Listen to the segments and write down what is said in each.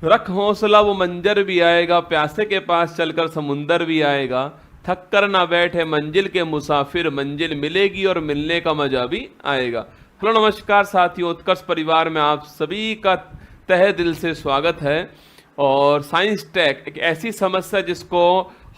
रख हौसला वो मंजर भी आएगा, प्यासे के पास चलकर समुंदर भी आएगा, थक कर ना बैठे मंजिल के मुसाफिर, मंजिल मिलेगी और मिलने का मजा भी आएगा। हेलो नमस्कार साथियों, उत्कर्ष परिवार में आप सभी का तहे दिल से स्वागत है। और साइंस टेक एक ऐसी समस्या जिसको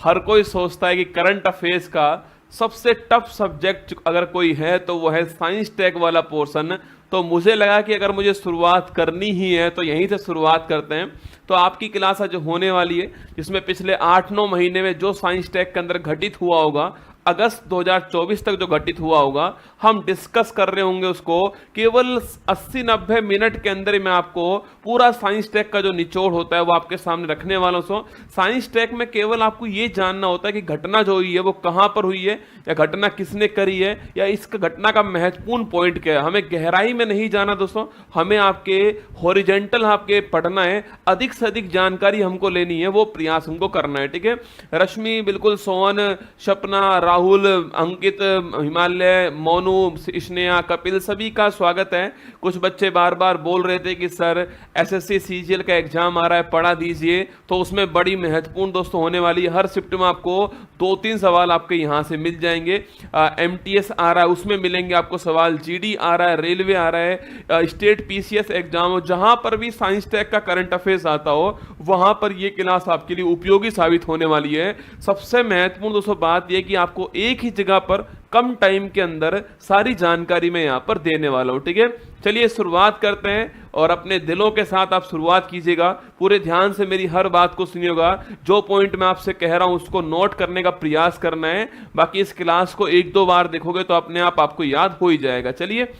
हर कोई सोचता है कि करंट अफेयर्स का सबसे टफ सब्जेक्ट अगर कोई है तो वो है साइंस टेक वाला पोर्शन। तो मुझे लगा कि अगर मुझे शुरुआत करनी ही है तो यहीं से शुरुआत करते हैं। तो आपकी क्लास आज होने वाली है जिसमें पिछले 8-9 महीने में जो साइंस टेक के अंदर घटित हुआ होगा, अगस्त 2024 तक जो घटित हुआ होगा, हम डिस्कस कर रहे होंगे उसको। केवल 80-90 मिनट के अंदर ही मैं आपको पूरा साइंस टेक का जो निचोड़ होता है वो आपके सामने रखने वाला हूं। साइंस टेक में केवल आपको ये जानना होता है कि घटना जो हुई है वो कहां पर हुई है, या घटना किसने करी है, या इस घटना का महत्वपूर्ण पॉइंट क्या है। हमें गहराई में नहीं जाना दोस्तों, हमें आपके हॉरिजेंटल आपके पढ़ना है, अधिक से अधिक जानकारी हमको लेनी है, वो प्रयास हमको करना है। ठीक है, रश्मि, बिल्कुल, सोहन, सपना, राहुल, अंकित, हिमालय, मोनू, स्नेहा, कपिल, सभी का स्वागत है। कुछ बच्चे बार बार बोल रहे थे कि सर एसएससी सीजीएल का एग्जाम आ रहा है, पढ़ा दीजिए। तो उसमें बड़ी महत्वपूर्ण दोस्तों होने वाली है। हर शिफ्ट में आपको 2-3 सवाल आपके यहां से मिल जाएंगे। एमटीएस आ रहा है, उसमें मिलेंगे आपको सवाल। जीडी आ रहा है, रेलवे आ रहा है, स्टेट पीसीएस एग्जाम हो, जहां पर भी साइंस टेक का करंट अफेयर्स आता हो वहां पर यह क्लास आपके लिए उपयोगी साबित होने वाली है। सबसे महत्वपूर्ण दोस्तों बात यह कि आपको एक ही जगह पर कम टाइम के अंदर सारी जानकारी मैं यहां पर देने वाला हूं। ठीक है, चलिए शुरुआत करते हैं और अपने दिलों के साथ आप शुरुआत कीजिएगा। पूरे ध्यान से मेरी हर बात को सुनिएगा। जो पॉइंट मैं आपसे कह रहा हूं उसको नोट करने का प्रयास करना है। बाकी इस क्लास को 1-2 बार देखोगे तो अपने आप आपको याद हो ही जाएगा। चलिए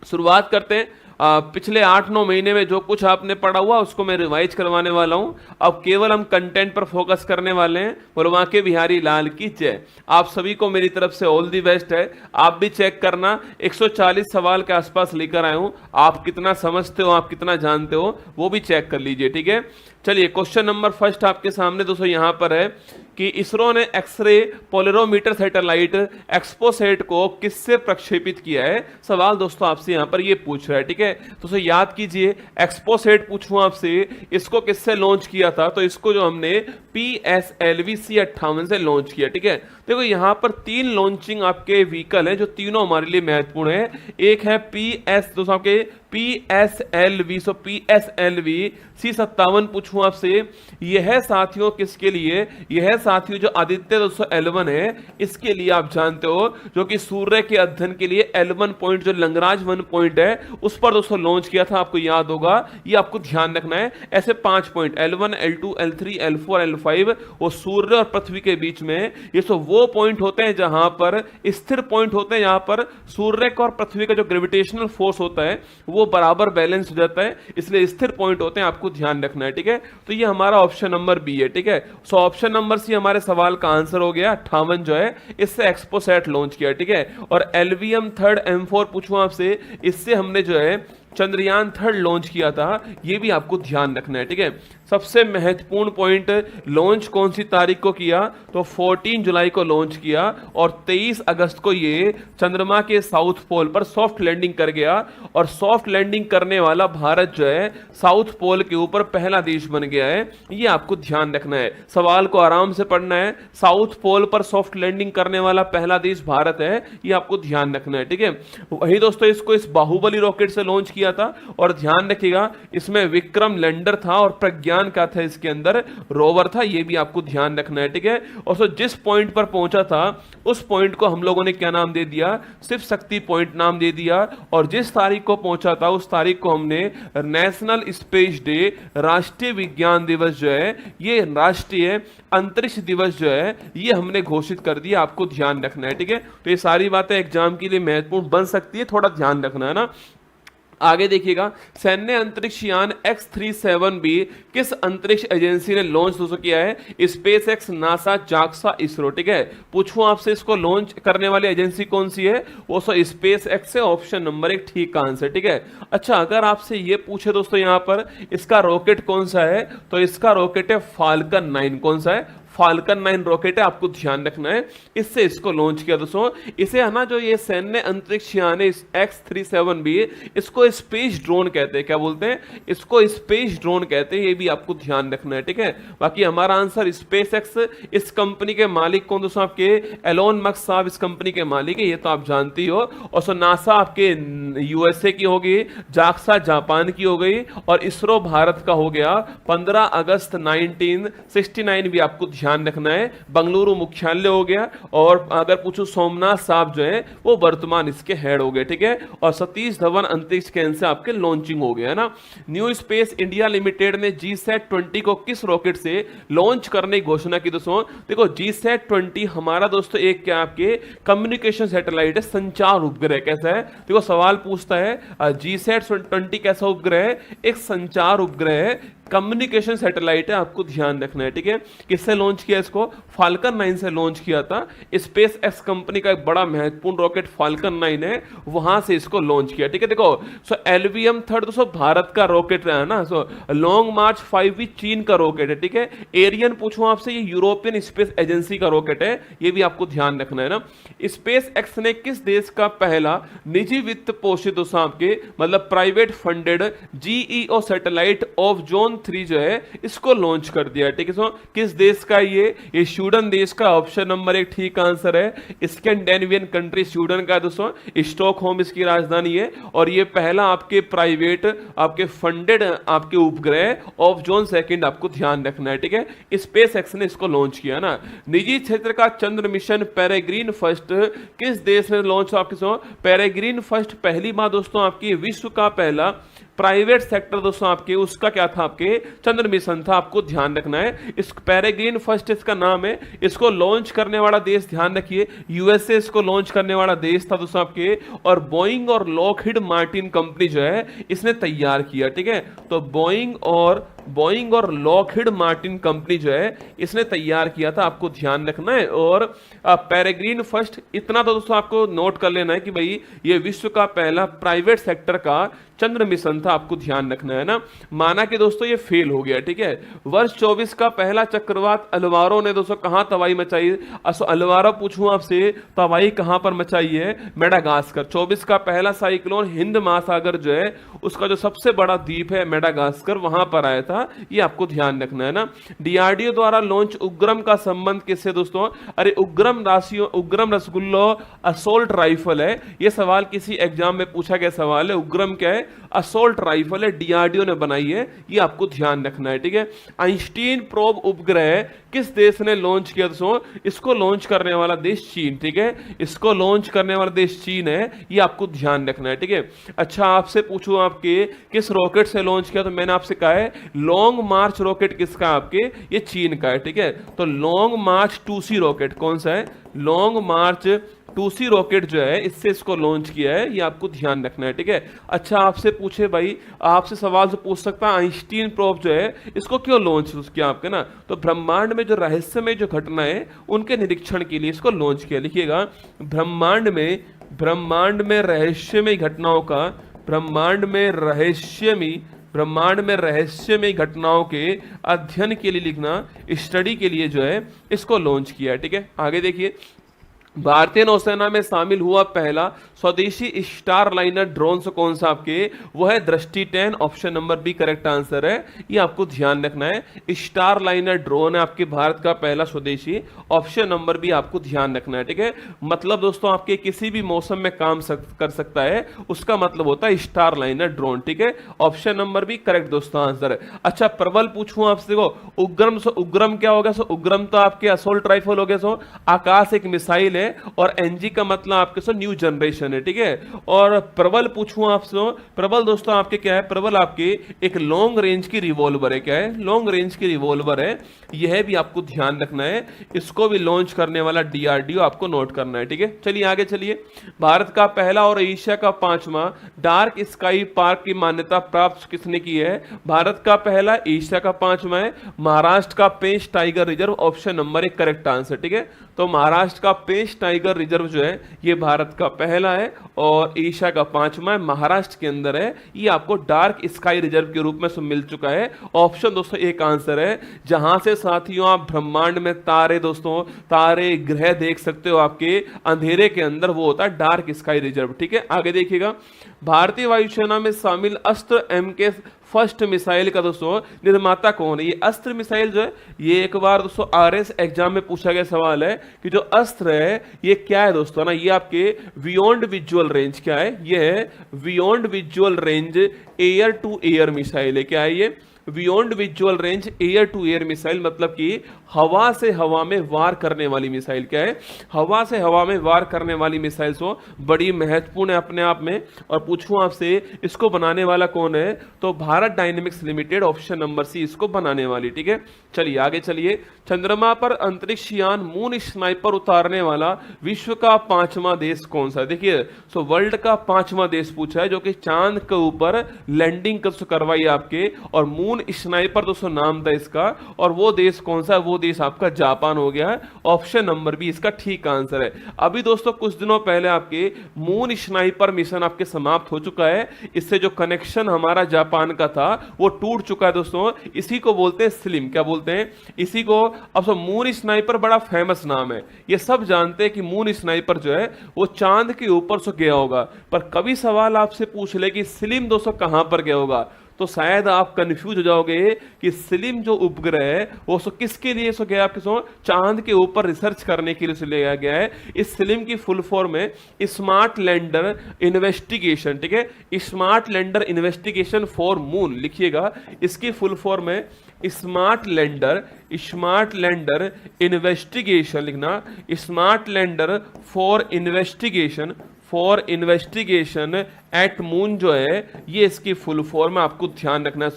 शुरुआत करते हैं। पिछले 8-9 महीने में जो कुछ आपने पढ़ा हुआ उसको मैं रिवाइज करवाने वाला हूं। अब केवल हम कंटेंट पर फोकस करने वाले हैं। और बांके बिहारी लाल की जय। आप सभी को मेरी तरफ से ऑल दी बेस्ट है। आप भी चेक करना, 140 सवाल के आसपास लेकर आया हूं। आप कितना समझते हो, आप कितना जानते हो, वो भी चेक कर लीजिए। ठीक है, चलिए क्वेश्चन नंबर फर्स्ट आपके सामने दोस्तों यहां पर है कि इसरो ने एक्सरे पोलरोमीटर सैटेलाइट एक्सपोसैट को किससे प्रक्षेपित किया है। सवाल दोस्तों आपसे यहां पर ये पूछ रहा है। ठीक है, तो याद कीजिए, एक्सपोसैट पूछूं आपसे, इसको किससे लॉन्च किया था, तो इसको जो हमने PSLV C58 से लॉन्च किया। ठीक है, देखो यहां पर 3 लॉन्चिंग आपके व्हीकल हैं जो तीनों हमारे लिए महत्वपूर्ण है। एक है दोस्तों आपके PSLV, सो PSLV C57 पूछूं आपसे, यह साथियों किसके लिए, यह साथियों जो आदित्य 211 है इसके लिए आप जानते हो, जो कि सूर्य के अध्ययन के लिए L1 पॉइंट जो लंगराज 1 पॉइंट है उस पर दोस्तों लॉन्च किया था। आपको याद होगा, ये आपको ध्यान रखना है। ऐसे 5 point L1, L2, L3, L4, L5 वो सूर्य और पृथ्वी के बीच में, ये सब वो पॉइंट होते हैं जहां पर स्थिर पॉइंट होते हैं, यहां पर सूर्य का और पृथ्वी का जो ग्रेविटेशनल फोर्स होता है वो बराबर बैलेंस हो जाता है, इसलिए स्थिर पॉइंट होते हैं, आपको ध्यान रखना है। ठीक है, तो ये हमारा ऑप्शन नंबर बी है। ठीक है, सो ऑप्शन नंबर सी हमारे सवाल का आंसर हो गया। 58 जो है इससे एक्सपोसैट लॉन्च किया। ठीक है, और LVM 3 M4 पूछूं आपसे, इससे हमने जो है चंद्रयान 3 लॉन्च किया था, ये भी आपको ध्यान रखना है। ठीक है, सबसे महत्वपूर्ण पॉइंट, लॉन्च कौन सी तारीख को किया, तो 14 जुलाई को लॉन्च किया और 23 अगस्त को ये चंद्रमा के साउथ पोल पर सॉफ्ट लैंडिंग कर गया। और सॉफ्ट लैंडिंग करने वाला भारत जो है साउथ पोल के ऊपर पहला देश बन गया है, ये आपको ध्यान रखना है। सवाल को आराम से पढ़ना है। साउथ पोल पर सॉफ्ट लैंडिंग करने वाला पहला देश भारत है, ये आपको ध्यान रखना है। ठीक है, वही दोस्तों इसको इस बाहुबली रॉकेट से लॉन्च किया था। और ध्यान रखिएगा इसमें विक्रम लैंडर था और प्रज्ञान का था, इसके अंदर रोवर था, ये भी आपको ध्यान रखना है। ठीक है, और सो जिस पॉइंट पर पहुंचा था उस पॉइंट को हम लोगों ने क्या नाम दे दिया, शिव शक्ति पॉइंट नाम दे दिया। और जिस तारीख को पहुंचा था उस तारीख को हमने नेशनल स्पेस डे, राष्ट्रीय विज्ञान दिवस जो है, ये राष्ट्रीय अंतरिक्ष दिवस जो है, ये हमने घोषित कर दिया। आपको ध्यान रखना है। ठीक है, तो ये सारी बातें एग्जाम के लिए महत्वपूर्ण बन सकती है, थोड़ा ध्यान रखना है ना। आगे देखिएगा, सैन्य अंतरिक्ष यान X-37B किस अंतरिक्ष एजेंसी ने लॉन्च दोस्तों किया है, space x, NASA, JAXA, ISRO. ठीक है, पूछूं आपसे इसको लॉन्च करने वाली एजेंसी कौन सी है, वो स्पेस एक्स है। ऑप्शन नंबर 1 ठीक का आंसर। ठीक है, अच्छा अगर आपसे ये पूछे दोस्तों यहां पर इसका रॉकेट कौन सा है, तो इसका रॉकेट है फाल्कन 9। कौन सा है, फाल्कन 9 रॉकेट है, आपको ध्यान रखना है, इससे इसको लॉन्च किया दोस्तों। इसे है ना जो ये सैन्य अंतरिक्ष यान है X-37B, इसको स्पेस ड्रोन कहते हैं। क्या बोलते हैं? इसको स्पेस ड्रोन कहते हैं, ये भी आपको ध्यान रखना है, ठीक है। बाकी हमारा आंसर स्पेस एक्स। इस कंपनी के मालिक कौन दोस्तों? आपके एलोन मस्क साहब इस कंपनी के मालिक है, ये तो आप जानते ही हो। और सो नासा आपके यूएसए की होगी, जाक्सा जापान की हो गई, और इसरो भारत का हो गया। 15 अगस्त 1969 भी आपको ध्यान रखना है, बंगलुरु मुख्यालय हो गया। और अगर पूछूं सोमनाथ साहब जो है वो वर्तमान इसके हेड हो गए, ठीक है। और सतीश धवन अंतरिक्ष केंद्र से आपके लॉन्चिंग हो गया है ना। न्यू स्पेस इंडिया लिमिटेड ने GSAT-20 को किस रॉकेट से लॉन्च करने की घोषणा की दोस्तों? देखो GSAT-20 हमारा दोस्तों एक क्या आपके कम्युनिकेशन सैटेलाइट है, संचार उपग्रह। कैसा है? देखो सवाल पूछता है GSAT-20 कैसा उपग्रह है? एक संचार उपग्रह है, कम्युनिकेशन सैटेलाइट है, आपको ध्यान रखना है, ठीक है। किससे लॉन्च किया इसको? फाल्कन 9 से लॉन्च किया था। स्पेस एक्स कंपनी का एक बड़ा महत्वपूर्ण रॉकेट फाल्कन 9 है, वहां से इसको लॉन्च किया, ठीक है। देखो सो LVM 3 दोस्तों भारत का रॉकेट है ना। सो लॉन्ग मार्च 5 भी चीन का रॉकेट है, ठीक है। एरियन पूछूं आपसे, ये यूरोपियन स्पेस एजेंसी का रॉकेट है, ये भी आपको ध्यान रखना है ना। स्पेस एक्स ने किस देश का पहला निजी वित्त पोषित दोस्तों आपके मतलब private funded GEO satellite of zone 3 जो है इसको लॉन्च कर दिया, ठीक है। किस देश का? ये स्वीडन देश का। ऑप्शन नंबर 1 ठीक आंसर है। स्कैंडिनेवियन कंट्री स्वीडन का दोस्तों, स्टॉकहोम इसकी राजधानी है। और ये पहला आपके प्राइवेट आपके फंडेड आपके उपग्रह ऑफ जोन 2 आपको ध्यान रखना है, ठीक है। स्पेस एक्स ने इसको लॉन्च किया ना। निजी क्षेत्र का चंद्र मिशन पेरेग्रीन फर्स्ट किस देश ने लॉन्च? आपके पेरेग्रीन फर्स्ट पहली बार दोस्तों आपकी विश्व का पहला प्राइवेट सेक्टर दोस्तों आपके उसका क्या था? आपके चंद्र मिशन था, आपको ध्यान रखना है। इस पेरेग्रीन फर्स्ट इसका नाम है। इसको लॉन्च करने वाला देश ध्यान रखिए यूएसए इसको लॉन्च करने वाला देश था दोस्तों आपके। और बोइंग और लॉकहीड मार्टिन कंपनी जो है इसने तैयार किया, ठीक है। तो बोइंग और लॉकहीड मार्टिन कंपनी जो है इसने तैयार किया था, आपको ध्यान रखना है। और पेरेग्रीन फर्स्ट इतना तो दोस्तों आपको नोट कर लेना है कि भाई ये विश्व का पहला प्राइवेट सेक्टर का चंद्र मिशन था, आपको ध्यान रखना है ना। माना कि दोस्तों ये फेल हो गया, ठीक है। वर्ष 24 का पहला चक्रवात अलवारो ने दोस्तों कहां तबाही मचाई? अलवारो पूछूं आपसे, तबाही कहां पर मचाई है? मेडागास्कर। 24 का पहला साइक्लोन हिंद महासागर जो है उसका जो सबसे बड़ा द्वीप है मेडागास्कर, वहां पर आया था, ये आपको ध्यान रखना है ना। डीआरडीओ द्वारा लॉन्च उग्रम का संबंध किससे दोस्तों? अरे उग्रम रसगुल्लो असोल्ट राइफल है। ये सवाल किसी एग्जाम में पूछा गया सवाल है। उग्रम क्या है? असोल्ट राइफल है, डीआरडीओ ने बनाई है, ये आपको ध्यान रखना है, ठीक है। आइंस्टीन प्रोब उपग्रह किस देश ने लॉन्च किया दोस्तों? इसको लॉन्च करने वाला देश चीन, ठीक है। इसको लॉन्च करने वाला देश चीन है, ये आपको ध्यान रखना है, ठीक है। अच्छा आपसे पूछूं आपके किस रॉकेट से लॉन्च किया? तो मैंने आपसे कहा है लॉन्ग मार्च रॉकेट किसका? आपके ये चीन का है, ठीक है। तो लॉन्ग मार्च 2C रॉकेट कौन सा है? लॉन्ग मार्च 2C रॉकेट जो है इससे इसको लॉन्च किया है, ये आपको ध्यान रखना है, ठीक है। अच्छा आपसे पूछे भाई, आपसे सवाल से पूछ सकता है आइंस्टीन प्रोब जो है इसको क्यों लॉन्च किया आपके ना? तो ब्रह्मांड में जो रहस्यमय जो घटना है उनके निरीक्षण के लिए इसको लॉन्च किया। लिखिएगा ब्रह्मांड में रहस्यमय घटनाओं का ब्रह्मांड में रहस्यमय घटनाओं के अध्ययन के लिए लिखना, स्टडी के लिए जो है इसको लॉन्च किया है, ठीक है। आगे देखिए, भारतीय नौसेना में शामिल हुआ पहला स्वदेशी स्टार लाइनर ड्रोन से कौन सा? आपके वो है Drishti 10। Option number B correct answer है, ये आपको ध्यान रखना है। स्टार लाइनर ड्रोन है आपके भारत का पहला स्वदेशी। ऑप्शन नंबर बी आपको ध्यान रखना है, ठीक है। मतलब दोस्तों आपके किसी भी मौसम में काम कर सकता है, उसका मतलब होता है स्टार लाइनर ड्रोन, ठीक है। ऑप्शन नंबर बी करेक्ट दोस्तों आंसर है। अच्छा प्रबल पूछूं आपसे, देखो उग्रम क्या होगा? उग्रम तो आपके असोल्ट राइफल हो गया। आकाश एक मिसाइल है, और एनजी का मतलब आपके न्यू जनरेशन है, ठीक है। और प्रबल पूछूं आपसे, प्रबल दोस्तों आपके क्या है? प्रबल आपके एक लॉन्ग रेंज की रिवॉल्वर है। क्या है? लॉन्ग रेंज की रिवॉल्वर है, यह भी आपको ध्यान रखना है। इसको भी लॉन्च करने वाला डीआरडीओ आपको नोट करना है, ठीक है। चलिए आगे चलिए। भारत का पहला और एशिया का 5वां डार्क स्काई पार्क की मान्यता प्राप्त किसने की है? भारत का पहला, एशिया का 5वां है महाराष्ट्र का Pench tiger reserve. Option number 1 correct answer, ठीक है। तो महाराष्ट्र का पेंच मूनिश टाइगर रिजर्व जो है ये भारत का पहला है और एशिया का 5वां है, महाराष्ट्र के अंदर है। ये आपको डार्क स्काई रिजर्व के रूप में मिल चुका है। ऑप्शन दोस्तों एक आंसर है, जहां से साथियों आप ब्रह्मांड में तारे दोस्तों, तारे ग्रह देख सकते हो आपके अंधेरे के अंदर, वो होता है डार्क स्काई रिजर्व। ठीक है, आगे देखिएगा, भारतीय वायुसेना में शामिल अस्त्र एम के फर्स्ट मिसाइल का दोस्तों निर्माता कौन है? ये अस्त्र मिसाइल जो है, ये एक बार दोस्तों आरएस एग्जाम में पूछा गया सवाल है कि जो अस्त्र है ये क्या है दोस्तों ना, ये आपके बियॉन्ड विजुअल रेंज क्या है? ये है beyond visual range air to air missile है। क्या है ये? Beyond visual range air to air missile, मतलब कि हवा से हवा में वार करने वाली मिसाइल। क्या है? हवा से हवा में वार करने वाली मिसाइल सो बड़ी महत्वपूर्ण है अपने आप में। और पूछूं आपसे इसको बनाने वाला कौन है, तो Bharat dynamics limited, option number C इसको बनाने वाली। ठीक है, चलिए आगे चलिए। चंद्रमा पर अंतरिक्ष यान मून स्नाइपर उतारने वाला विश्व का 5वां देश कौन सा है? देखिए, सो वर्ल्ड का 5वां देश पूछा है जो कि चांद के ऊपर लैंडिंग करवाई आपके, और मून स्नाइपर दोस्तों नाम था इसका। और वो देश कौन सा है? वो देश आपका जापान हो गया है। ऑप्शन नंबर बी इसका ठीक आंसर है। अभी दोस्तों कुछ दिनों पहले आपके मून स्नाइपर मिशन आपके समाप्त हो चुका है। इससे जो कनेक्शन हमारा जापान का था वो टूट चुका है दोस्तों। इसी को बोलते हैं स्लिम, क्या बोलते हैं इसी को? अब सो मून स्नाइपर बड़ा फेमस नाम है, ये सब जानते हैं कि मून स्नाइपर जो है वो चांद के ऊपर से गया होगा। पर कभी सवाल आपसे पूछ ले कि स्लिम दोस्तों कहां पर गया होगा, तो शायद आप कंफ्यूज हो जाओगे कि स्लिम जो उपग्रह है वो किसके लिए गया? आपके चांद के ऊपर रिसर्च करने के लिए लिया गया है। इस स्लिम की फुल फॉर्म है स्मार्ट लैंडर इन्वेस्टिगेशन। ठीक है, smart lander investigation for moon लिखिएगा, इसकी फुल फॉर्म है स्मार्ट लैंडर इन्वेस्टिगेशन लिखना, smart lander for investigation eight moon जो है ये इसकी फुल फॉर्म है। आपको ध्यान रखना है।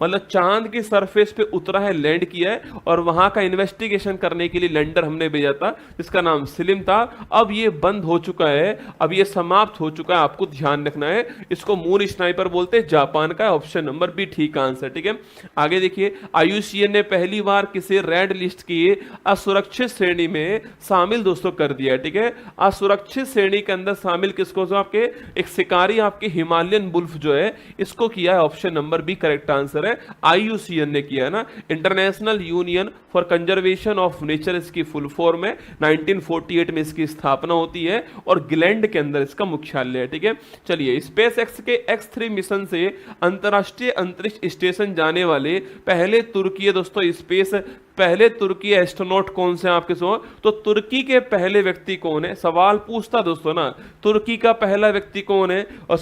मतलब चांद की सरफेस पे उतरा है, लैंड किया है, और वहां का इन्वेस्टिगेशन करने के लिए लैंडर हमने भेजा था जिसका नाम स्लिम था। अब ये बंद हो चुका है, अब ये समाप्त हो चुका है, आपको ध्यान रखना है। इसको मून स्नाइपर बोलते हैं, जापान का। ऑप्शन नंबर बी ठीक आंसर। ठीक है, आगे देखिए, IUCN ने पहली बार किसे रेड लिस्ट की असुरक्षित श्रेणी में शामिल दोस्तों कर दिया है। ठीक है, असुरक्षित श्रेणी के अंदर शामिल किसको? जो आपके एक शिकारी आपके हिमालयन बुल्फ जो है इसको किया है। Option number B correct answer है, IUCN ने किया है ना, international union for conservation of nature इसकी फुल फॉर्म है। 1948 में इसकी स्थापना होती है और ग्लैंड के अंदर इसका मुख्यालय है। ठीक है, चलिए, स्पेस एक्स के X3 मिशन से अंतरराष्ट्रीय अंतरिक्ष स्टेशन जाने वाले पहले तुर्की दोस्तों पहले तुर्की एस्ट्रोनॉट कौन से आपके तो तुर्की के पहले व्यक्ति कौन है? सवाल पूछता दोस्तों ना, तुर्की का पहला व्यक्ति कौन है? और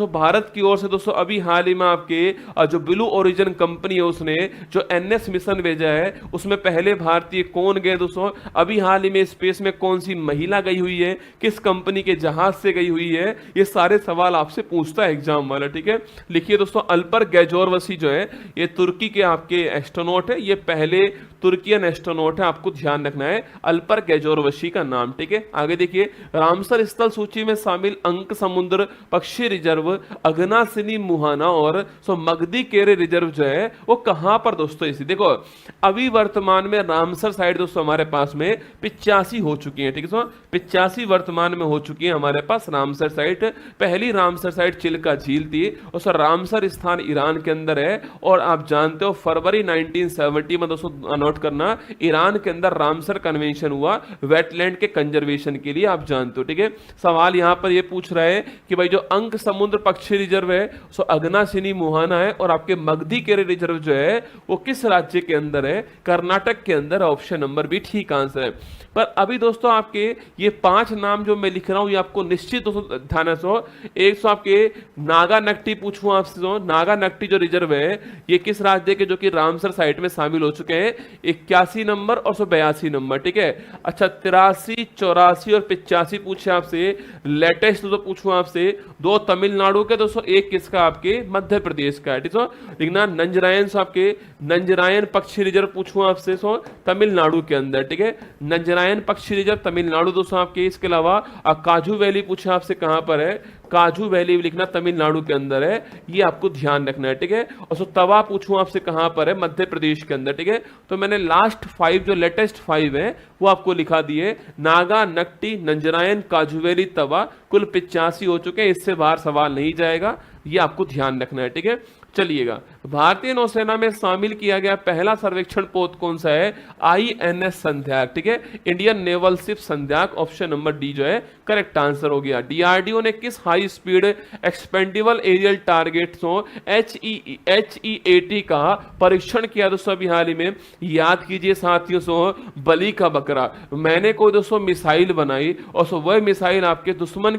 भारत की ओर से दोस्तों अभी हाल ही में आपके जो ब्लू ओरिजिन कंपनी है उसने जो NS मिशन भेजा है उसमें पहले भारतीय कौन गए दोस्तों? अभी हाल ही में स्पेस में कौन सी महिला गई हुई है, किस कंपनी के जहाज से गई हुई है, ये सारे सवाल आपसे पूछता है एग्जाम वाला। ठीक है, लिखिए दोस्तों, अल्पर गैजोरवसी जो है ये तुर्की के आपके एस्ट्रोनॉट है, ये पहले तुर्कियन एस्ट्रोनॉट है, आपको ध्यान रखना है अल्पर गैजोरवशी का नाम। ठीक है, आगे देखिए, रामसर स्थल सूची में शामिल अंक समुद्र पक्षी रिजर्व, अगनासिनी मुहाना और मगदी केरे रिजर्व जो है वो कहां पर दोस्तों? इसी देखो, अभी वर्तमान में रामसर साइट दोस्तों हमारे पास में 85 हो चुकी है। ठीक है, 85 वर्तमान में हो चुकी है हमारे पास रामसर साइट। पहली रामसर साइट चिल्का झील थी, और सर रामसर स्थान ईरान के अंदर है। और आप जानते हो फरवरी 1970 में दोस्तों नोट करना, ईरान के अंदर रामसर कन्वेंशन हुआ वेटलैंड के कंजर्वेशन के लिए, आप जानते हो। ठीक है, सवाल यहां पर यह पूछ रहा है कि भाई जो अंक समुद्र पक्षी रिजर्व है सो अगनासिनी मुहाना है, और आपके मगधी केरे रिजर्व जो है वो किस राज्य के अंदर है? कर्नाटक के अंदर। ऑप्शन नंबर बी ठीक आंसर है। पर अभी दोस्तों आपके ये 5 नाम जो मैं लिख रहा हूं ये आपको निश्चित दोस्तों ध्यान है। एक सौ आपके नागा नक्टी पूछूं आपसे, नागा नक्टी जो रिजर्व है ये किस राज्य के जो कि रामसर साइट में शामिल हो चुके हैं? 81 नंबर और 182 नंबर। ठीक है, अच्छा 83, 84 और 85 पूछे आपसे। लेटेस्ट तो पूछूं आपसे 2 तमिलनाडु के दोस्तों, एक किसका? आपके मध्य प्रदेश का है। ठीक है, लिखना नंजरायन आपके नंजरायन पक्षी रिजर्व पूछूं आपसे तमिलनाडु के अंदर। ठीक है, नंजरायन पक्षी रिजर्व तमिलनाडु दोस्तों आपके। इसके अलावा काजू वैली पूछे आपसे कहां पर है? काजू वैली लिखना तमिलनाडु के अंदर है, ये आपको ध्यान रखना है, ठीक है। और सो तवा पूछूं आपसे कहां पर है, मध्य प्रदेश के अंदर, ठीक है। तो मैंने लास्ट 5 जो लेटेस्ट 5 है वो आपको लिखा दिए, नागा, नकटी, नंजरायन, काजू वैली, तवा, कुल 85 हो चुके हैं, इससे बाहर सवाल नहीं जाएगा, ये आपको ध्यान रखना है, ठीक है। चलिएगा, भारतीय नौसेना में शामिल किया गया पहला सर्वेक्षण पोत कौन सा है, INS संध्याक, ठीक है, Indian naval ship Sandhayak, option number D जो है करेक्ट आंसर हो गया। DRDO ने किस हाई स्पीड एक्सपेंडेबल एरियल टारगेट्सों HEAT का परीक्षण किया दोस्तों अभी हाल ही में, याद कीजिए साथियों, सो बलि का बकरा, मैंने कोई दोस्तों मिसाइल बनाई और सो वह मिसाइल आपके दुश्मन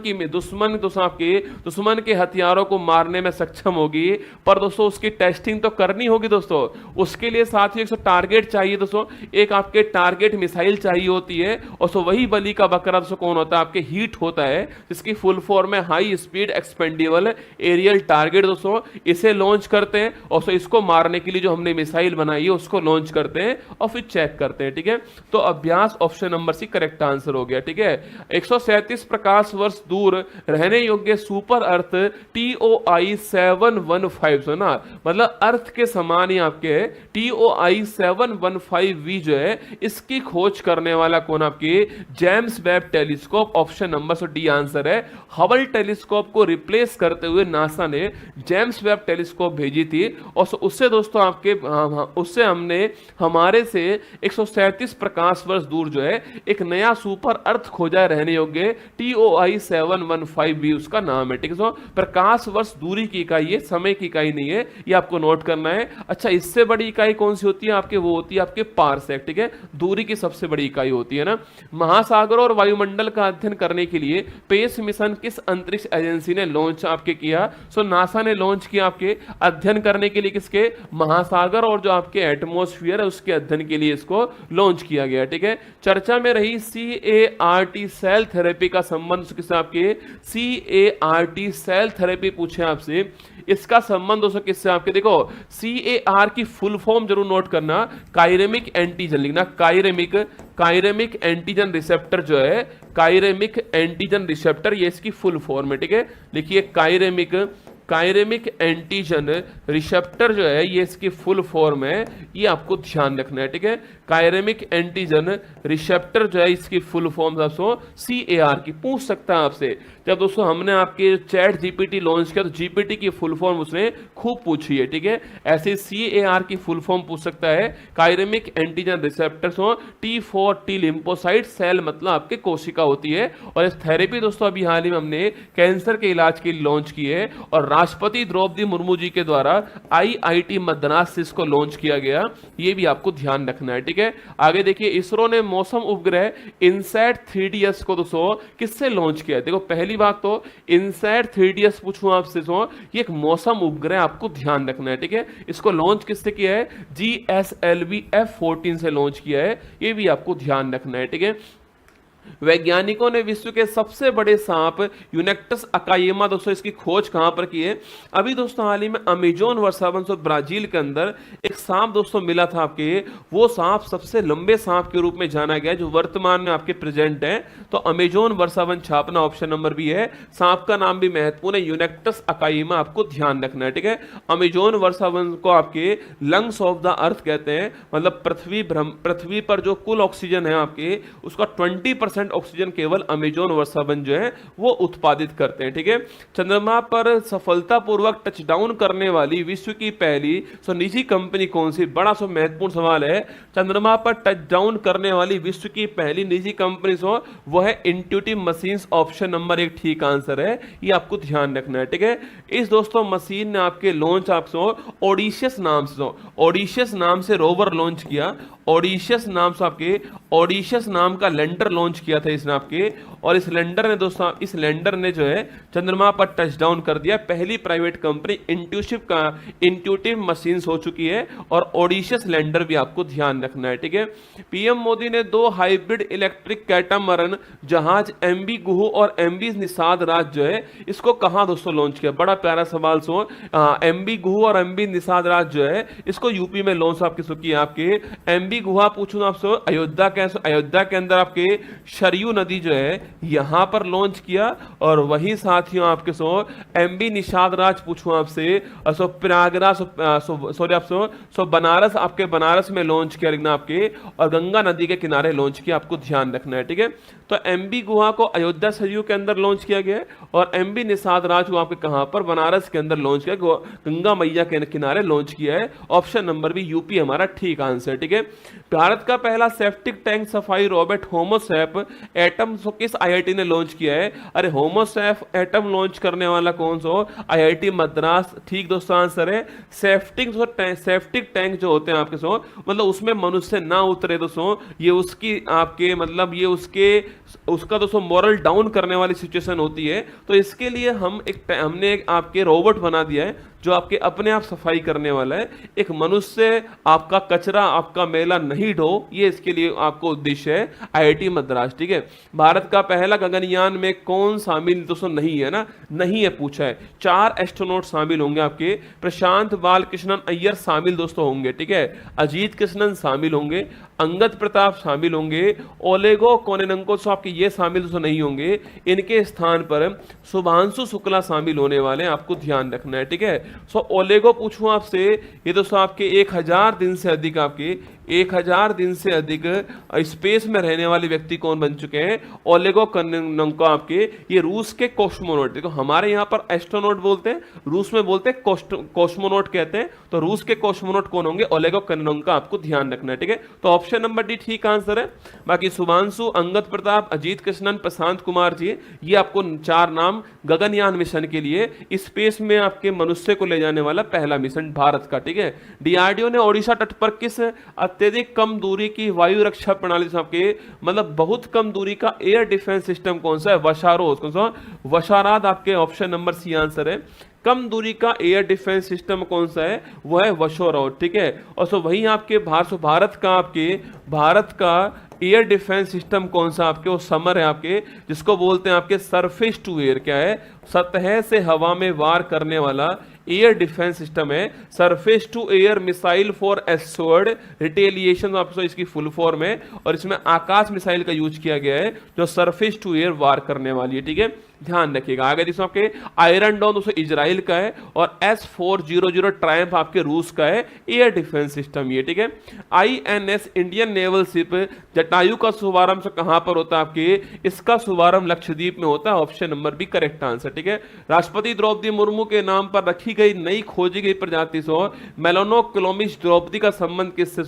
के हथियारों को मारने में सक्षम होगी, पर दोस्तों उसकी टेस्टिंग तो करनी होगी दोस्तों, उसके लिए साथियों एक टारगेट चाहिए दोस्तों, एक आपके टारगेट मिसाइल चाहिए होती है, और सो वही बलि का बकरा दोस्तों कौन होता है, आपके हीट होता है, जिसकी फुल फॉर्म है high speed expendable aerial target दोस्तों, इसे लॉन्च करते हैं और सो इसको मारने के लिए जो हमने मिसाइल बनाई है उसको लॉन्च करते हैं और फिर चेक करते हैं, ठीक है। तो Abhyas option number C correct answer हो गया, ठीक है। 137 प्रकाश वर्ष दूर रहने योग्य सुपर अर्थ TOI 715 ना, मतलब अर्थ के समान ही आपके TOI 715V जो है, इसकी खोज करने वाला कौन, आपके James Webb telescope, option number D answer है। हबल टेलीस्कोप को रिप्लेस करते हुए नासा ने जेम्स वेब टेलीस्कोप भेजी थी और उससे दोस्तों आपके उससे हमने हमारे से 137 प्रकाश वर्ष दूर जो है एक नया सुपर अर्थ खोजा रहने योग्य, TOI 715V उसका नाम है, ठीक है। प्रकाश वर्ष दूरी की इकाई है, समय की इकाई नहीं है, ये आपको नोट करना है। अच्छा, इससे बड़ी इकाई कौन सी होती है आपके, वो होती है आपके पारसेक, ठीक है, दूरी की सबसे बड़ी इकाई होती है ना। महासागर और वायुमंडल का अध्ययन करने के लिए पेस मिशन किस अंतरिक्ष एजेंसी ने लॉन्च आपके किया, सो नासा ने लॉन्च किया आपके अध्ययन करने के लिए, किसके, महासागर और जो आपके एटमॉस्फेयर है उसके अध्ययन के लिए इसको लॉन्च किया गया, ठीक है। चर्चा में रही CART सेल थेरेपी का संबंध किससे, आपके CART सेल थेरेपी पूछे आपसे, इसका संबंध दोस्तों किससे आपके, देखो CAR की फुल फॉर्म जरूर नोट करना, काइरेमिक एंटीजन लिखना, काइरेमिक एंटीजन रिसेप्टर जो है, काइरेमिक एंटीजन रिसेप्टर, ये इसकी फुल फॉर्म है, ठीक है। लिखिए काइरेमिक एंटीजन रिसेप्टर जो है, ये इसकी फुल फॉर्म है, ये आपको ध्यान रखना है, ठीक है। काइरेमिक एंटीजन रिसेप्टर जो है इसकी फुल फॉर्म दोस्तों CAR की पूछ सकता है आपसे। जब दोस्तों हमने आपके चैट GPT लॉन्च किया तो GPT की फुल फॉर्म उसने खूब पूछी है, ठीक है। ऐसे CAR की फुल फॉर्म पूछ सकता है, काइरेमिक antigen receptor T4 lymphocyte cell, मतलब आपके कोशिका होती है। और इस थेरेपी दोस्तों अभी हाल ही में हमने कैंसर के इलाज के लिए लॉन्च की है और राष्ट्रपति द्रौपदी मुर्मू जी के द्वारा IIT मद्रास से इसको लॉन्च किया गया, ये भी आपको ध्यान रखना है, ठीक है। आगे देखिए, इसरो ने मौसम उपग्रह इनसैट 3DS को दोस्तों किससे लॉन्च किया है, देखो पहली बात तो इनसैट 3DS पूछूं आपसे, ये एक मौसम उपग्रह, आपको ध्यान रखना है, ठीक है। इसको लॉन्च किससे किया है, GSLV F14 से लॉन्च किया है, ये भी आपको ध्यान रखना है, ठीक है। वैज्ञानिकों ने विश्व के सबसे बड़े सांप यूनेक्टस अकायेमा दोस्तों इसकी खोज कहां पर की है, अभी दोस्तों हाल ही में अमेजोन वर्षावन ब्राजील के अंदर एक सांप दोस्तों मिला था आपके, वो सांप सबसे लंबे सांप के रूप में जाना गया जो वर्तमान में आपके प्रेजेंट है, तो अमेजोन वर्षावन छापना, ऑप्शन नंबर बी है। सांप का नाम भी महत्वपूर्ण है, यूनेक्टस अकायेमा, आपको ध्यान रखना है, ठीक है। अमेजोन वर्षावन को आपके लंग्स ऑफ द अर्थ कहते हैं, मतलब पृथ्वी पर जो कुल ऑक्सीजन है आपके उसका 20% ऑक्सीजन केवल अमेजोन वर्षावन जो है वो उत्पादित करते हैं, ठीक है। चंद्रमा पर सफलतापूर्वक टचडाउन करने वाली विश्व की पहली निजी कंपनी कौन सी, बड़ा महत्वपूर्ण सवाल है। चंद्रमा पर टचडाउन करने वाली विश्व की पहली निजी कंपनी वो है इंट्यूटिव मशीन्स, ऑप्शन नंबर 1 ठीक आंसर है, ये आपको ध्यान रखना है, ठीक है। इस दोस्तों मशीन ने आपके लॉन्च आपको ओडिशियस नाम से रोवर लॉन्च किया, ओडिशियस नाम का लैंडर लॉन्च किया था इसने आपके, और इस लैंडर ने जो है चंद्रमा पर टचडाउन कर दिया, पहली प्राइवेट कंपनी इंट्यूटिव मशीन्स हो चुकी है, और ओडिशियस लैंडर भी आपको ध्यान रखना है, ठीक है। पीएम मोदी ने 2 हाइब्रिड इलेक्ट्रिक कैटामरन जहाज MV गुहू और MV निषाद राज जो है इसको कहां दोस्तों लॉन्च किया, बड़ा प्यारा सवाल। MV गुहू और MV निषाद राज जो है इसको यूपी में लॉन्च आपकी आपके MV एमबी गुहा पूछूं आपसे, अयोध्या के अंदर आपके सरयू नदी जो है यहां पर लॉन्च किया। और वही साथियों आपके एमबी निषाद राज पूछूं आपसे, प्रयागराज, सॉरी आपसे बनारस, आपके बनारस में लॉन्च किया लेकिन आपके, और गंगा नदी के किनारे लॉन्च किया, आपको ध्यान रखना है, ठीक है। तो एमबी गुहा को अयोध्या सरयू के अंदर लॉन्च किया गया है, और एमबी निषाद राज को आपके कहां पर, बनारस के अंदर लॉन्च किया, गंगा मैया के किनारे लॉन्च किया है। ऑप्शन नंबर बी यूपी हमारा ठीक आंसर, ठीक है। भारत का पहला सेप्टिक टैंक सफाई रोबोट होमोसैप एटम किस आईआईटी ने लॉन्च किया है? अरे होमोसैप एटम लॉन्च करने वाला कौन सा? आईआईटी मद्रास, ठीक दोस्तों आंसर है। सेप्टिक टैंक जो होते हैं आपके मतलब उसमें मनुष्य ना उतरे दोस्तों, ये उसकी आपके मतलब ये उसका दोस्तों मॉरल डाउन करने वाली सिचुएशन होती है। तो इसके लिए हमने एक आपके रोबोट बना दिया है जो आपके अपने आप सफाई करने वाला है। एक मनुष्य आपका कचरा, आपका मैला नहीं ढो, ये इसके लिए आपको उद्देश्य है आईआईटी मद्रास, ठीक है। भारत का पहला गगनयान में कौन शामिल दोस्तों नहीं है ना, नहीं है पूछा है। 4 एस्ट्रोनॉट शामिल होंगे आपके, प्रशांत बालकृष्णन अय्यर शामिल दोस्तों होंगे, ठीक है। अजीत कृष्णन शामिल होंगे, अंगद प्रताप शामिल होंगे, ओलेगो कोनेनकोव आपके ये शामिल दोस्तों नहीं होंगे। इनके स्थान पर शुभांशु शुक्ला शामिल होने वाले, आपको ध्यान रखना है, ठीक है। ओलेगो पूछूं आपसे, ये दोस्तों आपके 1000 दिन से अधिक, आपके 1000 दिन से अधिक स्पेस में रहने वाले व्यक्ति कौन बन चुके हैं? ओलेगो कोनेनकोव आपके, ये रूस के कॉस्मोनॉट, देखो हमारे यहाँ पर एस्ट्रोनॉट बोलते हैं, रूस में बोलते हैं कॉस्मोनॉट कहते हैं। तो रूस के कॉस्मोनॉट कौन होंगे? ओलेगो कोनेनकोव, आपको ध्यान रखना है, ठीक है। तो ऑप्शन नंबर डी ठीक आंसर है। बाकी शुभांशु, अंगद प्रताप, अजीत कृष्णन, प्रशांत कुमार जी, ये आपको 4 नाम गगनयान मिशन के लिए स्पेस में आपके मनुष्य को ले जाने वाला पहला मिशन भारत का, ठीक है। डीआरडीओ ने ओडिशा तट पर किस अत्यधिक कम दूरी की वायु रक्षा प्रणाली से आपके मतलब बहुत कम दूरी का एयर डिफेंस सिस्टम कौन सा है? वशारोद, कौन सा? वशाराद, आपके ऑप्शन नंबर सी आंसर है। कम दूरी का एयर डिफेंस सिस्टम कौन सा है? वो है वशोरौट, ठीक है। और वही आपके भारत का एयर डिफेंस सिस्टम कौन सा आपके? वो समर है आपके, जिसको बोलते हैं आपके सरफेस टू एयर, क्या है? सतह से हवा में वार करने वाला एयर डिफेंस सिस्टम है। Surface to air missile for assured retaliation आपको इसकी फुल फॉर्म है, और इसमें आकाश मिसाइल का यूज किया गया है जो सरफेस टू एयर वार करने वाली है, ठीक है। ध्यान रखिएगा। आगे देखो आपके आयरन डॉन दोस्तों इजराइल का है, और S400 ट्रायम्फ आपके रूस का है एयर डिफेंस सिस्टम ये, ठीक है। INS Indian naval ship Jatayu का शुभारंभ कहां पर होता है आपके? इसका शुभारंभ लक्षद्वीप में होता है, option number B correct answer, ठीक है। राष्ट्रपति द्रौपदी मुर्मू के नाम पर रखी गई नई खोजी गई प्रजाति मेलानोक्लोमिस द्रौपदी का संबंध किससे?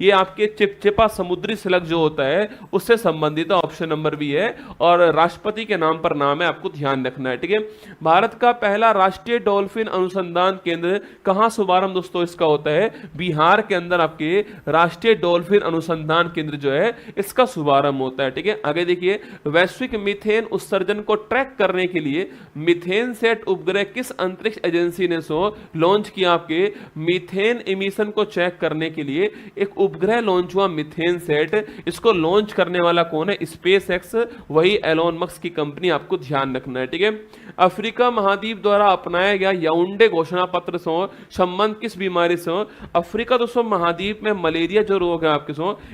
ये आपके चिपचिपा समुद्री स्लग जो होता है उससे संबंधित, ऑप्शन नंबर बी है। और राष्ट्रपति के नाम पर नाम है, आपको ध्यान रखना है, ठीक है। भारत का पहला राष्ट्रीय डॉल्फिन अनुसंधान केंद्र कहां शुभारंभ दोस्तों इसका होता है? बिहार के अंदर आपके राष्ट्रीय डॉल्फिन अनुसंधान केंद्र जो है इसका शुभारंभ होता है, ठीक है। आगे देखिए, वैश्विक मीथेन उत्सर्जन को ट्रैक करने के लिए मीथेन सेट उपग्रह किस अंतरिक्ष एजेंसी ने लॉन्च किया? आपके मीथेन इमिशन को चेक करने के लिए एक उपग्रह लॉन्च हुआ मीथेन सेट, इसको लॉन्च करने वाला कौन है? स्पेस एक्स, वही एलोन मस्क की कंपनी, आपको ध्यान रखना है, ठीक है। अफ्रीका महाद्वीप द्वारा अपनाया गया याउंडे घोषणा पत्र से संबंध किस बीमारी से? अफ्रीका दोस्तों महाद्वीप में मलेरिया जो रोग है आपके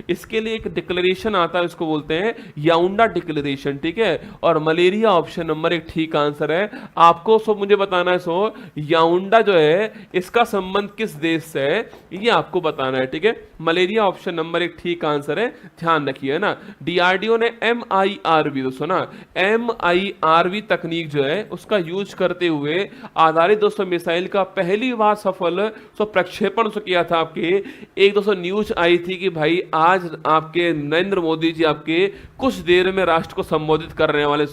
इसके लिए एक डिक्लेरेशन आता है, इसको बोलते हैं याउंडा डिक्लेरेशन, ठीक है। और मलेरिया ऑप्शन नंबर 1 ठीक आंसर है। आपको मुझे बताना है याउंडा जो है इसका संबंध किस देश से है, ये आपको बताना है, ठीक है। मलेरिया ऑप्शन नंबर 1 ठीक आंसर है, ध्यान रखिए ना। डीआरडीओ ने MIRV दोस्तों ना, MIRV तकनीक जो है उसका यूज करते हुए आधारित दोस्तों मिसाइल का पहली बार सफल प्रक्षेपण किया था। आपके एक दोस्तों न्यूज आई थी कि भाई आज आपके नरेंद्र मोदी जी आपके कुछ देर में राष्ट्र को संबोधित करने वाले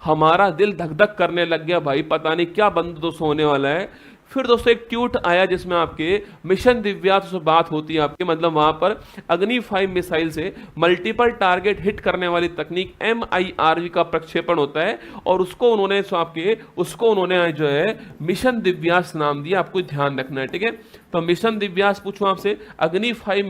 हमारा दिल धक धक करने लग गया भाई, पता नहीं क्या बंद दोस्तों होने वाला है। फिर दोस्तों एक ट्वीट आया जिसमें आपके मिशन दिव्या से बात होती है आपके, मतलब वहां पर अग्नि 5 मिसाइल से मल्टीपल टारगेट हिट करने वाली तकनीक MIRV का प्रक्षेपण होता है, और उसको उन्होंने जो है मिशन दिव्यास नाम दिया, आपको ध्यान रखना है, ठीक है। तो मिशन दिव्यास पूछूं आपसे, अग्नि 5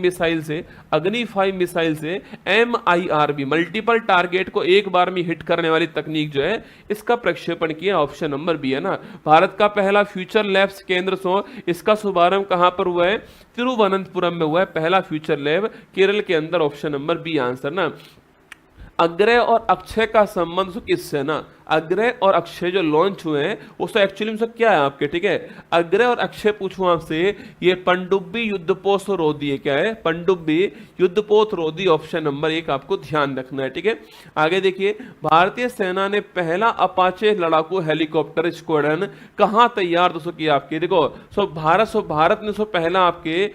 मिसाइल से MIRV मल्टीपल टारगेट को एक बार में हिट करने वाली तकनीक जो है इसका प्रक्षेपण किया, ऑप्शन नंबर बी है ना। भारत का पहला फ्यूचर लैब्स केंद्र इसका शुभारंभ कहां पर हुआ है, तिरुवनंतपुरम में हुआ है पहला फ्यूचर लैब, केरल के अंदर, ऑप्शन नंबर बी आंसर ना। अग्रय और अक्षय का संबंध किससे ना, अग्रय और अक्षय जो लॉन्च हुए हैं उसको एक्चुअली में क्या है आपके, ठीक है। अग्रय और अक्षय पूछूं आपसे, ये पनडुब्बी युद्धपोत रोधी है, क्या है, पनडुब्बी युद्धपोत रोधी, ऑप्शन नंबर 1 आपको ध्यान रखना है, ठीक है। आगे देखिए, भारतीय सेना ने पहला अपाचे लड़ाकू हेलीकॉप्टर स्क्वाड्रन कहां तैयार दोस्तों किया आपके, देखो भारत ने पहला आपके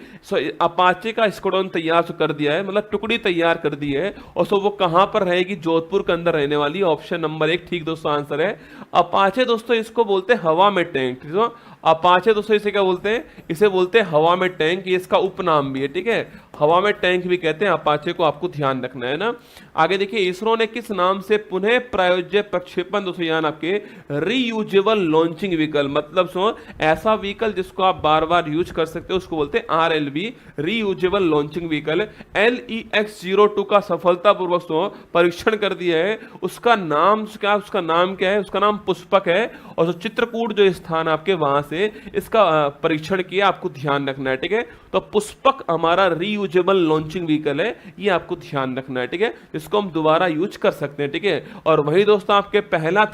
अपाचे का स्क्वाड्रन तैयार कर दिया है, मतलब टुकड़ी तैयार कर दी है, और वो कहां पर रहेगी, जोधपुर के अंदर रहने वाली, ऑप्शन नंबर 1 ठीक दोस्तों आंसर है। अपाचे दोस्तों इसको बोलते हैं हवा में टैंक, ठीक है। अपाचे दोस्तों इसे क्या बोलते हैं, इसे बोलते हैं हवा में टैंक, ये इसका उपनाम भी है, ठीक है, हवा में टैंक भी कहते हैं अपाचे को, आपको ध्यान रखना है ना। आगे देखिए, इसरो ने किस नाम से पुनः प्रायोज्य प्रक्षेपण दोस्तों यान आपके रीयूजेबल लॉन्चिंग व्हीकल, मतलब ऐसा व्हीकल जिसको आप बार बार यूज कर सकते हो उसको बोलते हैं RLV reusable launching vehicle. LEX-02 का सफलतापूर्वक परीक्षण कर दिया है, उसका नाम क्या है, उसका नाम पुष्पक है, और जो चित्रकूट जो स्थान आपके वहां से इसका परीक्षण किया, आपको ध्यान रखना है, ठीक है। तो पुष्पक हमारा रीयूजेबल लॉन्चिंग व्हीकल है, ये आपको ध्यान रखना है, ठीक है, इसको हम दोबारा यूज कर सकते हैं, ठीक है। और वही दोस्तों आपके पहला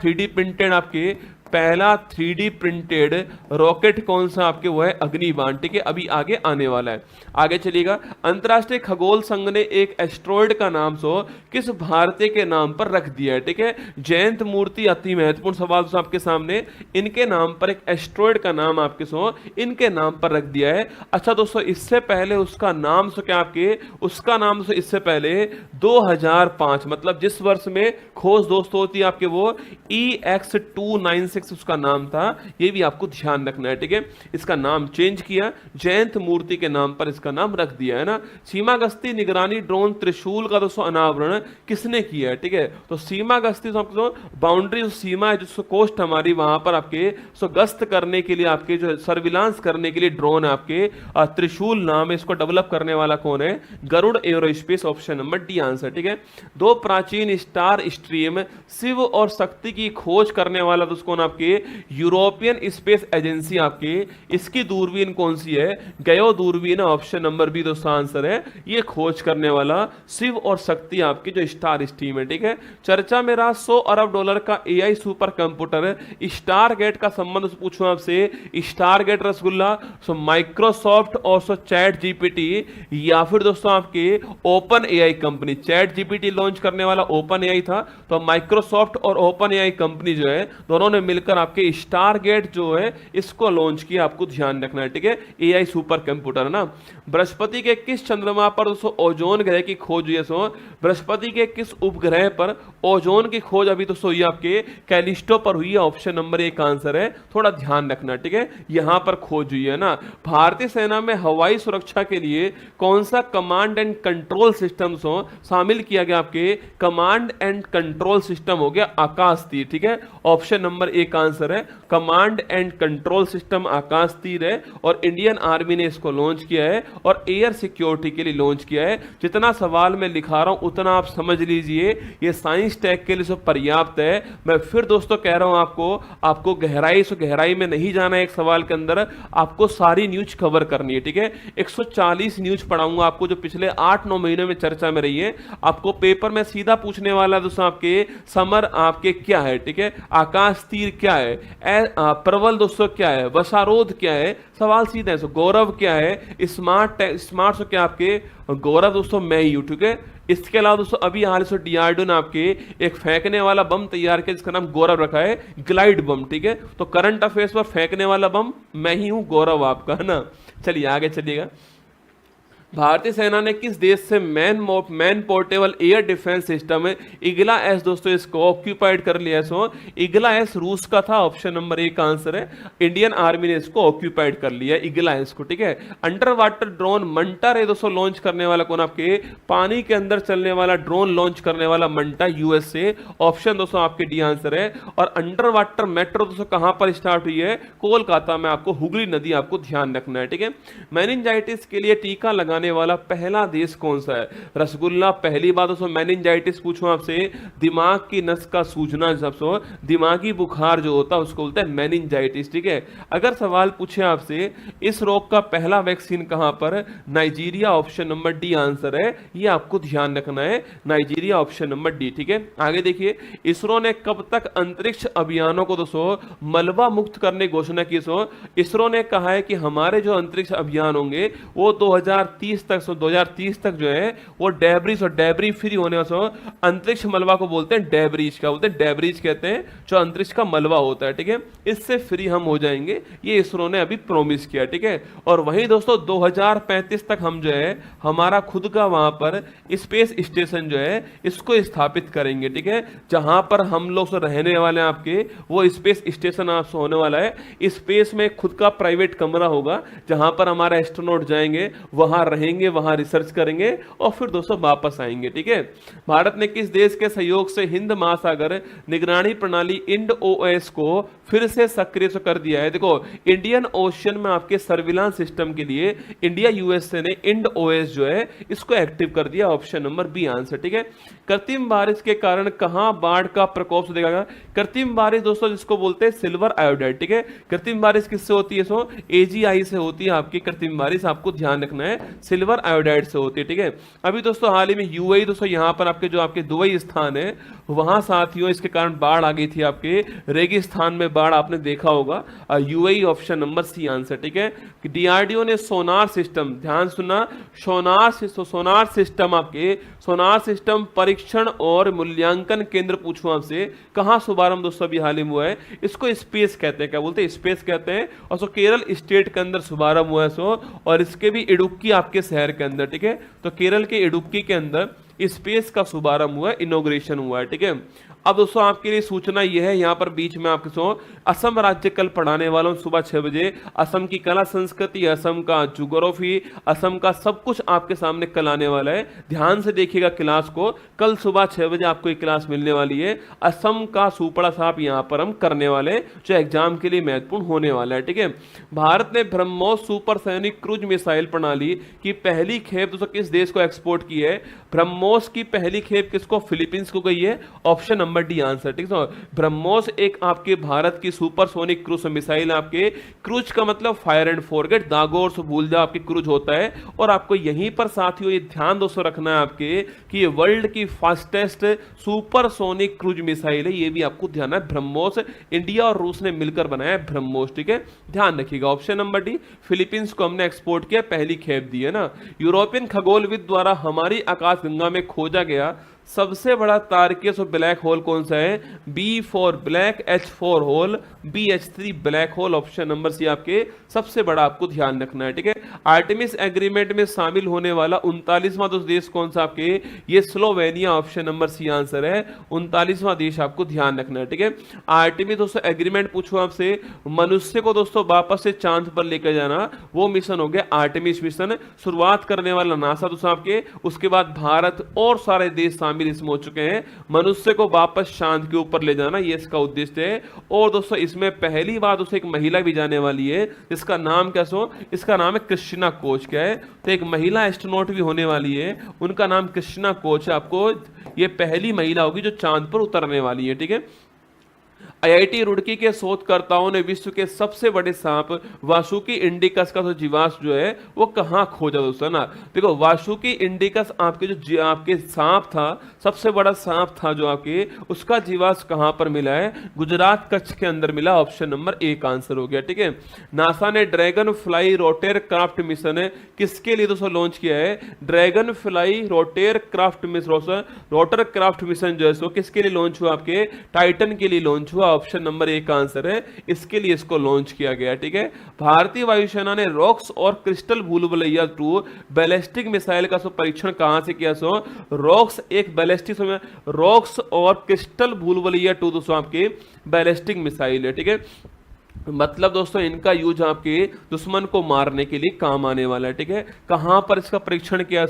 3D प्रिंटेड रॉकेट कौन सा आपके, वो है अग्निबाण, ठीक है, अभी आगे आने वाला है। आगे चलिएगा, अंतरराष्ट्रीय खगोल संघ ने एक एस्ट्रॉयड का नाम किस भारतीय के नाम पर रख दिया है, ठीक है। जयंत मूर्ति, अति महत्वपूर्ण सवाल आपके सामने, इनके नाम पर एक एस्ट्रॉयड का नाम आपके इनके नाम पर रख दिया है। अच्छा दोस्तों, इससे पहले उसका नाम क्या आपके, उसका नाम इससे पहले 2005 मतलब जिस वर्ष में खोज दोस्तों होती है आपके, वो EX-296 उसका नाम था, ये भी आपको ध्यान रखना है, ठीक है। इसका नाम चेंज किया, जयंत मूर्ति के नाम पर इसका नाम रख दिया है ना। सीमा गश्ती निगरानी ड्रोन त्रिशूल का दोस्तों अनावरण किसने किया है, ठीक है। तो सीमा गश्ती बाउंड्री सीमा है, जो कोस्ट हमारी, वहां पर आपके गश्त करने के लिए, आपके जो सर्विलांस करने के लिए ड्रोन है आपके, त्रिशूल नाम है, इसको डेवलप करने वाला कौन है, Garud aerospace, option number D answer, ठीक है। दो प्राचीन स्टार स्ट्रीम शिव और शक्ति की खोज करने वाला दोस्तों कौन आपके, यूरोपियन स्पेस एजेंसी आपके, इसकी दूरबीन कौन सी है, गयो दूरबीन, ऑप्शन नंबर बी दोस्तों आंसर है, ये खोज करने वाला शिव और शक्ति आपकी जो स्टार स्ट्रीम है, ठीक है। चर्चा में रहा $100 अरब का AI super computer star gate का संबंध पूछूं आपसे, स्टार गेट रसगुल्ला माइक्रोसॉफ्ट और चैट जीपीटी, या फिर दोस्तों आपके open AI company, chat GPT launch करने वाला ओपन AI था, तो माइक्रोसॉफ्ट और ओपन AI कंपनी जो है दोनों ने मिलकर आपके स्टार गेट जो है इसको लॉन्च किया, आपको ध्यान रखना है, ठीक है। AI सुपर कंप्यूटर ना। बृहस्पति के किस चंद्रमा पर दोस्तों ओजोन ग्रह की खोज हुई है, बृहस्पति के किस उपग्रह पर ओजोन की खोज अभी दोस्तों हुई आपके कैलिस्टो पर हुई है, ऑप्शन नंबर 1 आंसर है, थोड़ा ध्यान रखना, ठीक है, यहां पर खोज हुई है ना। भारतीय सेना में हवाई सुरक्षा के लिए कौन सा कमांड एंड कंट्रोल सिस्टम शामिल किया गया, आपके कमांड एंड कंट्रोल सिस्टम हो गया आकाश तीर, ठीक है, ऑप्शन नंबर 1 आंसर है, कमांड एंड कंट्रोल सिस्टम आकाश तीर है, और इंडियन आर्मी ने इसको लॉन्च किया है और एयर सिक्योरिटी के लिए लॉन्च किया है। जितना सवाल मैं लिखा रहा हूं उतना आप समझ लीजिए, ये साइंस टैग के लिए सब पर्याप्त है। मैं फिर दोस्तों कह रहा हूं आपको गहराई में नहीं जाना है, एक सवाल के अंदर आपको सारी न्यूज कवर करनी है, ठीक है। 140 न्यूज पढ़ाऊंगा आपको जो पिछले 8-9 महीनों में चर्चा में रही है, आपको पेपर में सीधा पूछने वाला दोस्तों आपके समर आपके क्या है, ठीक है, आकाश तीर क्या है, प्रबल दोस्तों क्या है, वसारोध क्या है, सवाल सीधा है। गौरव क्या है, स्मार्ट से क्या आपके, गौरव दोस्तों मैं ही हूं, ठीक है। इसके अलावा दोस्तों अभी हाल से डीआरडीओ ने आपके एक फेंकने वाला बम तैयार किया जिसका नाम गौरव रखा है, ग्लाइड बम, ठीक है। तो करंट अफेयर्स पर फेंकने वाला बम मैं ही हूं, गौरव आपका, है ना। चलिए आगे चलिएगा। भारतीय सेना ने किस देश से man portable air defence system Igla S दोस्तों इसको ऑक्यूपाइड कर लिया। सो इगला एस रूस का था, ऑप्शन नंबर ए का आंसर है। इंडियन आर्मी ने इसको ऑक्यूपाइड कर लिया इगला एस को, ठीक है। अंडर वाटर ड्रोन मंटा रे दोस्तों लॉन्च करने वाला कौन, आपके पानी के अंदर चलने वाला ड्रोन लॉन्च करने वाला मंटा, यूएस से, ऑप्शन दोस्तों आपके डी आंसर है। और अंडर वाटर मेट्रो दोस्तों कहां पर स्टार्ट हुई है, कोलकाता में, आपको हुगली नदी आपको ध्यान रखना है, ठीक है। मेनिंजाइटिस के लिए टीका लगाने वाला पहला देश कौन सा है, रसगुल्ला। पहली बात दोस्तों मेनिंजाइटिस पूछूं आपसे, दिमाग की नस का सूजना, सबसे दिमागी बुखार जो होता है उसको बोलते हैं मेनिंजाइटिस, ठीक है। अगर सवाल पूछे आपसे इस रोग का पहला वैक्सीन कहां पर, Nigeria, option number D answer है। ये आपको ध्यान रखना है, नाइजीरिया, ऑप्शन नंबर डी, ठीक है। आगे देखिए, इसरो ने कब तक अंतरिक्ष अभियानों को दोस्तों मलबा मुक्त करने की घोषणा की। इसरो ने कहा है कि हमारे जो अंतरिक्ष अभियान होंगे वो 2030 तक, 2030 तक जो है वो डेब्रिज और डेब्री फ्री होने वाले, अंतरिक्ष मलबा को बोलते हैं डेब्रिज, का बोलते हैं डेब्रिज कहते हैं जो अंतरिक्ष का मलबा होता है, ठीक है। इससे फ्री हम हो जाएंगे, ये इसरो ने अभी प्रॉमिस किया, ठीक है। और वहीं दोस्तों 2035 तक हम जो है हमारा खुद का वहां पर स्पेस स्टेशन जो है इसको स्थापित करेंगे, ठीक है। जहां पर हम लोग रहने वाले हैं आपके, वो स्पेस स्टेशन आपसे होने वाला है। स्पेस में खुद का प्राइवेट कमरा होगा जहां पर हमारा एस्ट्रोनॉट जाएंगे, वहां रहेंगे, वहां रिसर्च करेंगे और फिर दोस्तों वापस आएंगे, ठीक है। भारत ने किस देश के सहयोग से हिंद महासागर निगरानी प्रणाली IND-OS को फिर से सक्रिय कर दिया है। देखो, इंडियन ओशन में आपके सर्विलांस सिस्टम के लिए इंडिया यूएसए ने IND-OS जो है इसको एक्टिव कर दिया, ऑप्शन नंबर बी आंसर, ठीक है। कृत्रिम बारिश के कारण कहां बाढ़ का प्रकोप से देखा, कृत्रिम बारिश दोस्तों जिसको बोलते हैं सिल्वर आयोडाइड, ठीक है। कृत्रिम बारिश किससे होती है, सो AGI से होती है आपकी कृत्रिम बारिश, आपको ध्यान रखना है, सिल्वर आयोडाइड से होती है, ठीक है। अभी दोस्तों हाल ही में UAE दोस्तों यहां पर आपके जो आपके दुबई स्थान है वहां साथियों इसके कारण बाढ़ आ गई थी, आपके रेगिस्तान में बाढ़ आपने देखा होगा, UAE, option number C answer, ठीक है। DRDO ने सोनार सिस्टम, ध्यान सुनना, सोनार सिस्टम, आपके सोनार सिस्टम परीक्षण और मूल्यांकन केंद्र पूछूं आपसे, कहां शुभारंभ दोस्तों अभी हाल ही में हुआ है, इसको स्पेस कहते हैं, क्या बोलते हैं, स्पेस कहते हैं। और सो केरल स्टेट के अंदर शुभारंभ हुआ है, सो और इसके भी इडुक्की आपके शहर के अंदर, ठीक है। तो केरल के इडुक्की के अंदर स्पेस का शुभारंभ हुआ है, इनॉग्रेशन हुआ है, ठीक है। अब दोस्तों आपके लिए सूचना यह है, यहां पर बीच में आपके सो असम राज्य कल पढ़ाने वाला हूं सुबह 6 बजे। असम की कला संस्कृति, असम का ज्योग्राफी, असम का सब कुछ आपके सामने कल आने वाला है। ध्यान से देखिएगा क्लास को, कल सुबह 6 बजे आपको एक क्लास मिलने वाली है। असम का सुपड़ा साहब यहां पर हम करने वाले, जो एग्जाम के लिए महत्वपूर्ण होने वाला है, ठीक है। भारत ने ब्रह्मोस सुपरसोनिक क्रूज मिसाइल प्रणाली की पहली खेप दोस्तों किस देश को एक्सपोर्ट की है, ब्रह्मोस की पहली खेप किसको, फिलीपींस को गई है, ऑप्शन नंबर डी आंसर, ठीक है। ब्रह्मोस एक आपके भारत की सुपरसोनिक क्रूज मिसाइल, आपके क्रूज का मतलब फायर एंड फॉरगेट, दागो और भूल जाओ, आपकी क्रूज होता है। और आपको यहीं पर साथियों ये ध्यान दोस्तों रखना है आपके कि ये वर्ल्ड की फास्टेस्ट सुपरसोनिक क्रूज मिसाइल है, ये भी आपको ध्यान है। ब्रह्मोस इंडिया और रूस ने मिलकर बनाया है ब्रह्मोस, ठीक है, ध्यान रखिएगा। ऑप्शन नंबर डी, फिलीपींस को हमने एक्सपोर्ट किया, पहली खेप दी है ना। यूरोपियन खगोलविद द्वारा हमारी आकाशगंगा में खोजा गया सबसे बड़ा तारकीय ब्लैक होल कौन सा है, B for black, H for hole, BH3 black hole, option number C आपके सबसे बड़ा आपको ध्यान रखना है, ठीक है। आर्टेमिस एग्रीमेंट में शामिल होने वाला 39वां देश कौन सा आपके, ये Slovenia, option number C answer है, 39वां देश आपको ध्यान रखना है, ठीक है। आर्टेमिस दोस्तों एग्रीमेंट पूछो आपसे, मनुष्य को दोस्तों वापस से चांद पर लेकर जाना, वो मिशन हो गया आर्टेमिस मिशन। शुरुआत करने वाला नासा दोस्तों आपके, उसके बाद भारत और सारे देश शामिल इसमें हो चुके हैं। मनुष्य को वापस चांद के ऊपर ले जाना, ये इसका उद्देश्य है। और दोस्तों इसमें पहली बार दोस्तों एक महिला भी जाने वाली है, इसका नाम क्या सो, इसका नाम है कृष्णा कोच, क्या है, तो एक महिला एस्ट्रोनॉट भी होने वाली है, उनका नाम कृष्णा कोच है। आपको ये पहली महिला होगी जो चांद पर उतरने वाली है, ठीक है। IIT रुड़की के शोधकर्ताओं ने विश्व के सबसे बड़े सांप वासुकी इंडिकस का जीवाश्म जो है वो कहां खोजा दोस्तों ना। देखो वासुकी इंडिकस आपके जो आपके सांप था, सबसे बड़ा सांप था जो आपके, उसका जीवाश्म कहां पर मिला है, गुजरात कच्छ के अंदर मिला, ऑप्शन नंबर ए का आंसर हो गया, ठीक है। नासा ने Dragonfly rotor craft mission किसके लिए दोस्तों लॉन्च किया है, Dragonfly rotor craft mission, rotor craft mission जो है सो किसके लिए लॉन्च हुआ, आपके टाइटन के लिए लॉन्च हुआ, ऑप्शन नंबर ए का आंसर है, इसके लिए इसको लॉन्च किया गया। ठीक है, भारतीय वायुसेना ने रॉक्स और क्रिस्टल भूलभुलैया 2 बैलिस्टिक मिसाइल का परीक्षण कहां से किया? रॉक्स एक बैलिस्टिक, रॉक्स और क्रिस्टल भूलभुलैया 2 दोस्तों आपके बैलिस्टिक मिसाइल है। ठीक है, मतलब दोस्तों इनका यूज आपके दुश्मन को मारने के लिए काम आने वाला है। ठीक है, कहां पर इसका परीक्षण किया?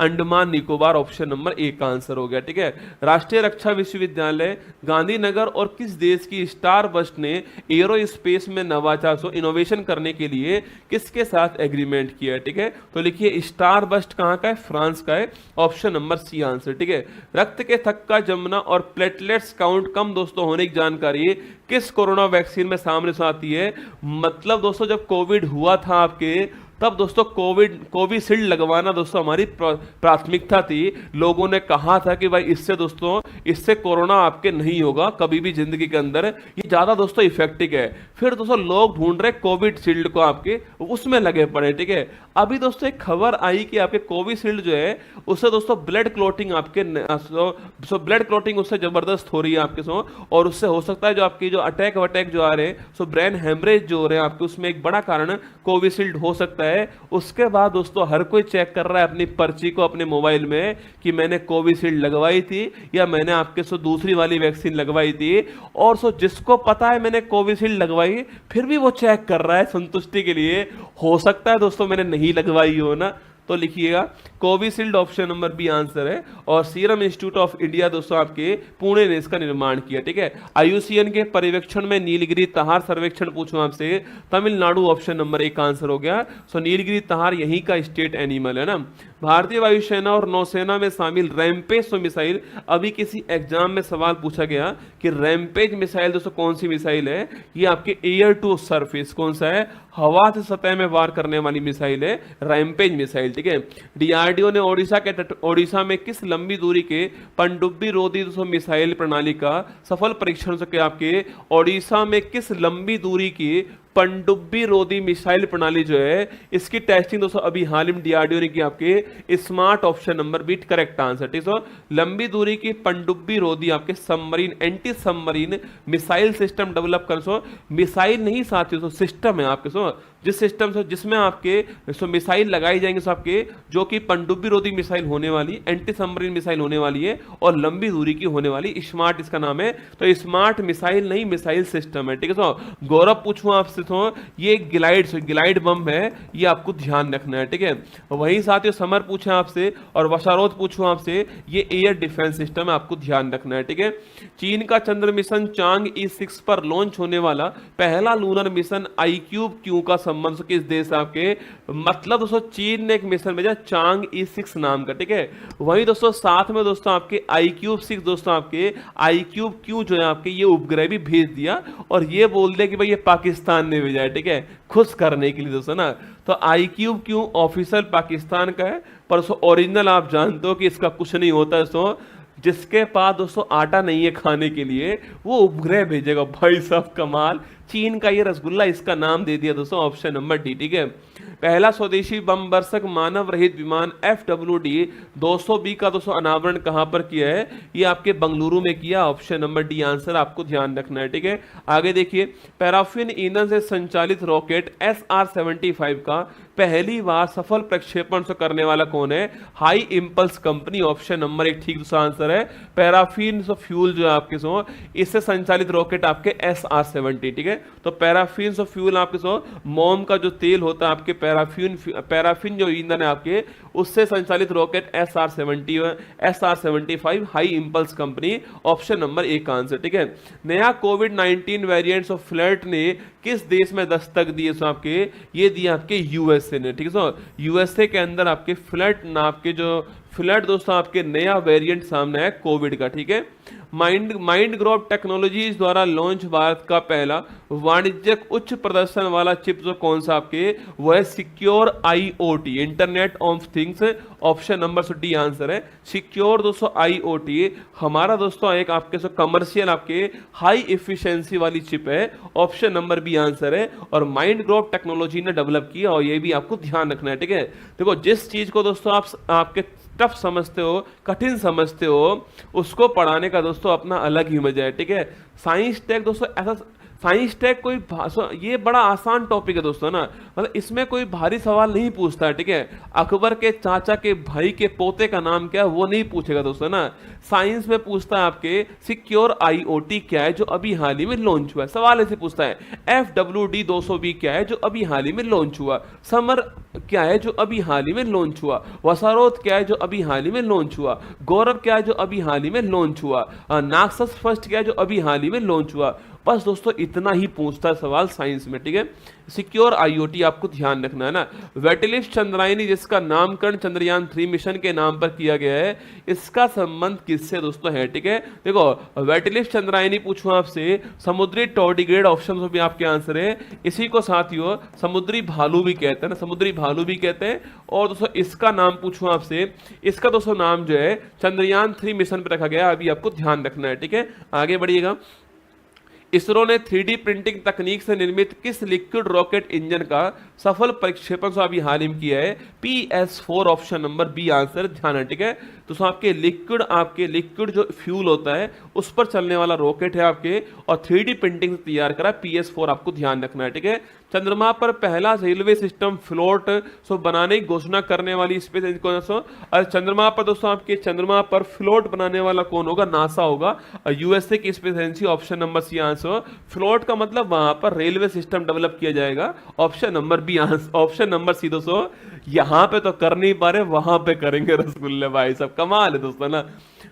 Andaman Nicobar, option number A का आंसर हो गया। ठीक है, राष्ट्रीय रक्षा विश्वविद्यालय गांधीनगर और किस देश की स्टार बस्ट ने एरोस्पेस में नवाचार इनोवेशन करने के लिए किसके साथ एग्रीमेंट किया है? ठीक है, तो लिखिए स्टार बस्ट कहां का है? फ्रांस का है, ऑप्शन नंबर सी आंसर। ठीक है, रक्त के थक्का जमना और प्लेटलेट्स काउंट कम दोस्तों होने की जानकारी किस कोरोना वैक्सीन में सामने आती है? मतलब दोस्तों जब कोविड हुआ था आपके, तब दोस्तों कोविशील्ड लगवाना दोस्तों हमारी प्राथमिकता थी। लोगों ने कहा था कि भाई इससे दोस्तों इससे कोरोना आपके नहीं होगा कभी भी जिंदगी के अंदर, ये ज्यादा दोस्तों इफेक्टिव है। फिर दोस्तों लोग ढूंढ रहे कोविशील्ड को, आपके उसमें लगे पड़े। ठीक है, अभी दोस्तों एक खबर आई कि आपके कोविशील्ड जो है उससे दोस्तों ब्लड क्लॉटिंग आपके ब्लड क्लॉटिंग उससे जबरदस्त हो रही है आपके और उससे हो सकता है जो आपकी जो अटैक वटैक जो आ रहे हैं ब्रेन हेमरेज जो हो रहे हैं आपके, उसमें एक बड़ा कारण कोविशील्ड हो सकता है। उसके बाद दोस्तों हर कोई चेक कर रहा है अपनी पर्ची को अपने मोबाइल में कि मैंने कोविशील्ड लगवाई थी या मैंने आपके दूसरी वाली वैक्सीन लगवाई थी। और जिसको पता है मैंने कोविशील्ड लगवाई, फिर भी वो चेक कर रहा है संतुष्टि के लिए, हो सकता है दोस्तों मैंने नहीं लगवाई हो ना। तो लिखिएगा Covishield option number B answer है। और सीरम इंस्टीट्यूट ऑफ इंडिया दोस्तों आपके पुणे ने इसका निर्माण किया। ठीक है, आईयूसीएन के पर्यवेक्षण में नीलगिरी तहार सर्वेक्षण पूछूं आपसे, तमिलनाडु ऑप्शन नंबर एक आंसर हो गया। नीलगिरी तहार यहीं का स्टेट एनिमल है ना। भारतीय वायुसेना और नौसेना में शामिल रैमपेज मिसाइल, अभी किसी एग्जाम में सवाल पूछा गया कि रैमपेज मिसाइल दोस्तों कौन सी मिसाइल है? ये आपके एयर टू सरफेस, कौन सा है? हवा से सतह में वार करने वाली मिसाइल है रैमपेज मिसाइल। ठीक है, डीआरडीओ ने ओडिशा में किस लंबी दूरी के पनडुब्बी रोधी मिसाइल प्रणाली का सफल परीक्षण किया? आपके ओडिशा में किस लंबी दूरी की पनडुब्बी रोधी मिसाइल प्रणाली जो है इसकी टेस्टिंग दोस्तों अभी हाल ही में डीआरडीओ ने की? आपके smart option number B correct answer. ठीक है, लंबी दूरी की पनडुब्बी रोधी आपके submarine anti submarine missile system develop कर मिसाइल नहीं साथियों सिस्टम है आपके जिस सिस्टम से जिसमें आपके मिसाइल लगाई जाएंगे आपके जो कि पनडुब्बी रोधी मिसाइल होने वाली, एंटी सबमरीन मिसाइल होने वाली है और लंबी दूरी की होने वाली, स्मार्ट इसका नाम है। तो स्मार्ट मिसाइल नहीं मिसाइल सिस्टम है। ठीक है, गौरव पूछूं आपसे ये ग्लाइड बम है, ये आपको ध्यान रखना है। ठीक है, वहीं साथियों समर पूछे आपसे और वशारोध पूछूं आपसे, ये एयर डिफेंस सिस्टम है, आपको ध्यान रखना है। ठीक है, चीन का चंद्र मिशन चांग E6 पर लॉन्च होने वाला पहला लूनर मिशन iCube Q का संबंध किस देश आपके? मतलब दोस्तों चीन ने एक मिशन भेजा चांग E6 नाम का। ठीक है, वहीं दोस्तों साथ में दोस्तों आपके iCube 6 दोस्तों आपके iCube Q जो है आपके ये उपग्रह भी भेज दिया और ये बोल दिया कि भाई ये पाकिस्तान ने भेजा है। ठीक है, खुश करने के लिए दोस्तों ना। तो iCube Q ऑफिशियल पाकिस्तान का है, पर ओरिजिनल आप जानते हो कि इसका कुछ नहीं होता है। जिसके पास दोस्तों आटा नहीं है खाने के लिए वो उपग्रह भेजेगा। भाई साहब कमाल, चीन का ये रसगुल्ला, इसका नाम दे दिया दोस्तों ऑप्शन नंबर डी। ठीक है, पहला स्वदेशी बम वर्षक मानव रहित विमान FWD 200B का दोस्तों अनावरण कहां पर किया है? ये आपके बंगलुरु में किया, ऑप्शन नंबर डी आंसर आपको ध्यान रखना है। ठीक है, आगे देखिए, पैराफिन ईंधन से संचालित रॉकेट SR-75 का पहली बार सफल प्रक्षेपण से करने वाला कौन है? High impulse company, option number एक ठीक दूसरा आंसर है। पैराफिन फ्यूल जो है आपके इससे संचालित रॉकेट आपके SR-70। ठीक है, तो पैराफिन फ्यूल आपके मोम का जो तेल होता है आपके पैराफिन जो ईंधन है आपके उससे संचालित rocket SR-75 high impulse company, option number एक आंसर। ठीक है, नया कोविड-19 वेरिएंट्स ऑफ फ्लड ने किस देश में दस्तक दी है? आपके ये दिया आपके यूएसए ने। ठीक है, यूएसए के अंदर आपके फ्लड दोस्तों आपके नया वेरिएंट सामने है कोविड का। ठीक है, माइंड ग्रोव टेक्नोलॉजीज द्वारा लॉन्च भारत का पहला वाणिज्यिक उच्च प्रदर्शन वाला चिप जो कौन सा आपके? वो है secure IoT, internet of things, option number D answer है। सिक्योर दोस्तों IoT हमारा दोस्तों एक आपके कमर्शियल आपके हाई एफिशिएंसी वाली चिप है, ऑप्शन नंबर बी आंसर है। और माइंड ग्रोव टेक्नोलॉजी ने डेवलप किया और ये भी आपको ध्यान रखना है। ठीक है, देखो जिस चीज को दोस्तों आपके टफ समझते हो, कठिन समझते हो, उसको पढ़ाने का दोस्तों अपना अलग ही मजा है। ठीक है, साइंस टेक दोस्तों ऐसा, साइंस टेक कोई ये बड़ा आसान टॉपिक है दोस्तों ना, मतलब इसमें कोई भारी सवाल नहीं पूछता है। ठीक है, अकबर के चाचा के भाई के पोते का नाम क्या है वो नहीं पूछेगा दोस्तों ना। साइंस में पूछता है आपके सिक्योर आईओटी क्या है जो अभी हाल ही में लॉन्च हुआ है, सवाल ऐसे पूछता है। FWD 220 क्या है जो अभी हाल ही में लॉन्च हुआ, समर क्या है जो अभी हाल ही में लॉन्च हुआ, वसारोत क्या है जो अभी हाल ही में लॉन्च हुआ, गौरव क्या है जो अभी हाल ही में लॉन्च हुआ, नाक्सस फर्स्ट क्या है जो अभी हाल ही में लॉन्च हुआ। बस दोस्तों इतना ही पूछता है सवाल साइंस में। ठीक है, सिक्योर आईओटी आपको ध्यान रखना है ना। वेटिलिफ्ट चंद्रायनी जिसका नामकरण चंद्रयान 3 मिशन के नाम पर किया गया है, इसका संबंध किससे दोस्तों है। ठीक है, देखो वेटिलिफ्ट चंद्रायनी पूछूं आपसे, समुद्री टॉर्डिग्रेड ऑप्शन में भी आपके आंसर है। इसी को साथियों समुद्री भालू भी कहते हैं ना, समुद्री भालू भी कहते हैं। और दोस्तों इसका नाम पूछूं आपसे, इसका दोस्तों नाम जो है चंद्रयान 3 मिशन पर रखा गया, अभी आपको ध्यान रखना है। ठीक है, आगे बढ़िएगा। इसरो ने 3D प्रिंटिंग तकनीक से निर्मित किस लिक्विड रॉकेट इंजन का सफल प्रक्षेपण अभी हाल ही में किया है। PS4 option number B answer, ध्यान है। ठीक है, तो आपके लिक्विड जो फ्यूल होता है उस पर चलने वाला रॉकेट है आपके, और 3D प्रिंटिंग से तैयार करा PS4, आपको ध्यान रखना है। ठीक है, चंद्रमा पर पहला रेलवे सिस्टम फ्लोट बनाने की घोषणा करने वाली स्पेस एजेंसी कौन सा। और चंद्रमा पर दोस्तों आपके चंद्रमा पर फ्लोट बनाने वाला कौन होगा, नासा होगा, USA की space agency, option number C answer. Float का मतलब वहां पर रेलवे सिस्टम डेवलप किया जाएगा, option number B answer, option number C. दोस्तों यहां पे तो कर नहीं पा रहे, वहां पे करेंगे रसगुल्ले भाई साहब, कमाल है दोस्तों ना।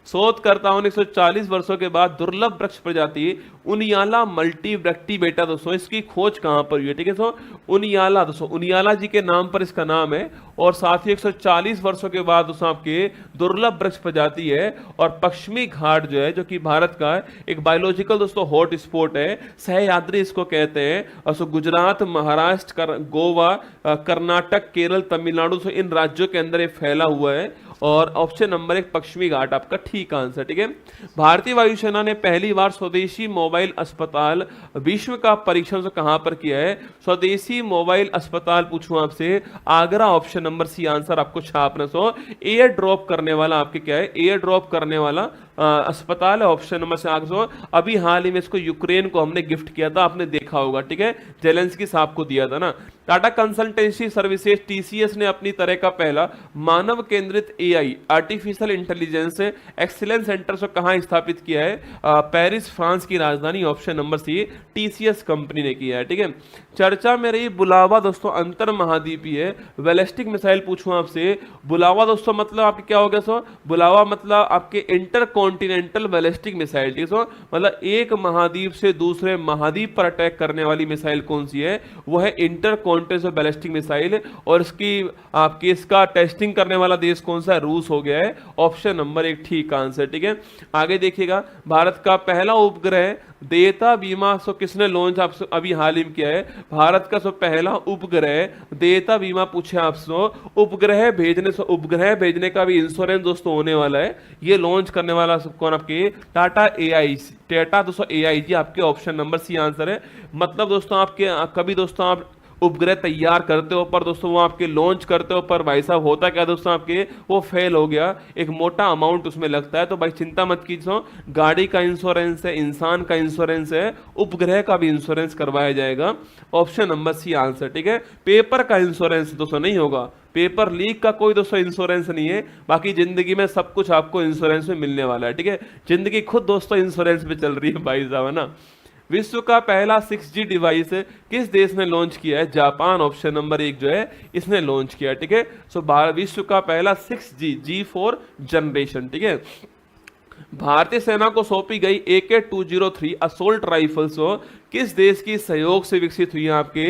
शोधकर्ताओं ने 140 वर्षों के बाद दुर्लभ वृक्ष प्रजाति उनियाला मल्टीवर्टी बेटा दोस्तों, इसकी खोज कहां पर हुई है। ठीक है दोस्तों, उनियाला दोस्तों, उनियाला जी के नाम पर इसका नाम है। और साथ ही 140 वर्षों के बाद दोस्तों आपके दुर्लभ वृक्ष प्रजाति है। और पश्चिमी घाट जो है, जो कि भारत का एक बायोलॉजिकल दोस्तों हॉट स्पॉट है, सह्याद्री इसको कहते हैं। और गुजरात, महाराष्ट्र, गोवा, कर्नाटक, केरल, तमिलनाडु, इन राज्यों के अंदर ये फैला हुआ है। और ऑप्शन नंबर 1 पश्चिमी घाट आपका ठीक आंसर। ठीक है, भारतीय वायुसेना ने पहली बार स्वदेशी मोबाइल अस्पताल विश्व का परीक्षण कहां पर किया है। स्वदेशी मोबाइल अस्पताल पूछूं आपसे, Agra, option number C answer आपको छापना। एयर ड्रॉप करने वाला आपके क्या है, एयर ड्रॉप करने वाला अस्पताल है, ऑप्शन नंबर से आगे। अभी हाल ही में इसको यूक्रेन को हमने गिफ्ट किया था, आपने देखा होगा। ठीक है, जेलेंस्की साहब को दिया था ना। टाटा कंसल्टेंसी सर्विसेज TCS ने अपनी तरह का पहला मानव केंद्रित AI artificial intelligence excellence centre से कहां स्थापित किया है। पेरिस, फ्रांस की राजधानी, option number C, TCS company ने किया है। ठीक है, चर्चा में रही बुलावा दोस्तों अंतर महाद्वीपीय बैलिस्टिक मिसाइल पूछूं आपसे। बुलावा दोस्तों मतलब आपके क्या हो गया, बुलावा मतलब आपके इंटर कॉन्टिनेंटल बैलिस्टिक मिसाइल। ठीक है, मतलब एक महाद्वीप से दूसरे महाद्वीप पर अटैक करने वाली मिसाइल कौन सी है, वो है इंटर कॉन्टिनेंटल बैलिस्टिक मिसाइल। और इसका टेस्टिंग करने वाला देश कौन सा है, रूस हो गया है, ऑप्शन नंबर 1 ठीक आंसर। ठीक है, आगे देखिएगा। भारत का पहला उपग्रह देता बीमा किसने लॉन्च आपसे अभी हाल ही में किया है। भारत का पहला उपग्रह देता बीमा पूछे आपसे, उपग्रह भेजने का भी इंश्योरेंस दोस्तों होने वाला है। ये लॉन्च करने वाला कौन, आपके टाटा दोस्तों AIG आपके, ऑप्शन नंबर सी आंसर है। मतलब दोस्तों आपके कभी दोस्तों आप उपग्रह तैयार करते हो पर दोस्तों वो आपके लॉन्च करते हो पर भाई साहब होता क्या दोस्तों आपके वो फेल हो गया, एक मोटा अमाउंट उसमें लगता है। तो भाई चिंता मत कीजिए, गाड़ी का इंश्योरेंस है, इंसान का इंश्योरेंस है, उपग्रह का भी इंश्योरेंस करवाया जाएगा, ऑप्शन नंबर सी आंसर। ठीक है, पेपर का इंश्योरेंस दोस्तों नहीं होगा, पेपर लीक का कोई दोस्तों इंश्योरेंस नहीं है। बाकी जिंदगी में सब कुछ आपको इंश्योरेंस में मिलने वाला है। ठीक है, जिंदगी खुद दोस्तों इंश्योरेंस पे चल रही है भाई साहब, है ना। विश्व का पहला 6G डिवाइस किस देश ने लॉन्च किया है, जापान, ऑप्शन नंबर 1 जो है इसने लॉन्च किया है। ठीक है, विश्व का पहला 6G G4 जनरेशन। ठीक है, भारतीय सेना को सौंपी गई AK-203 असोल्ट राइफल्स किस देश की सहयोग से विकसित हुई है आपके।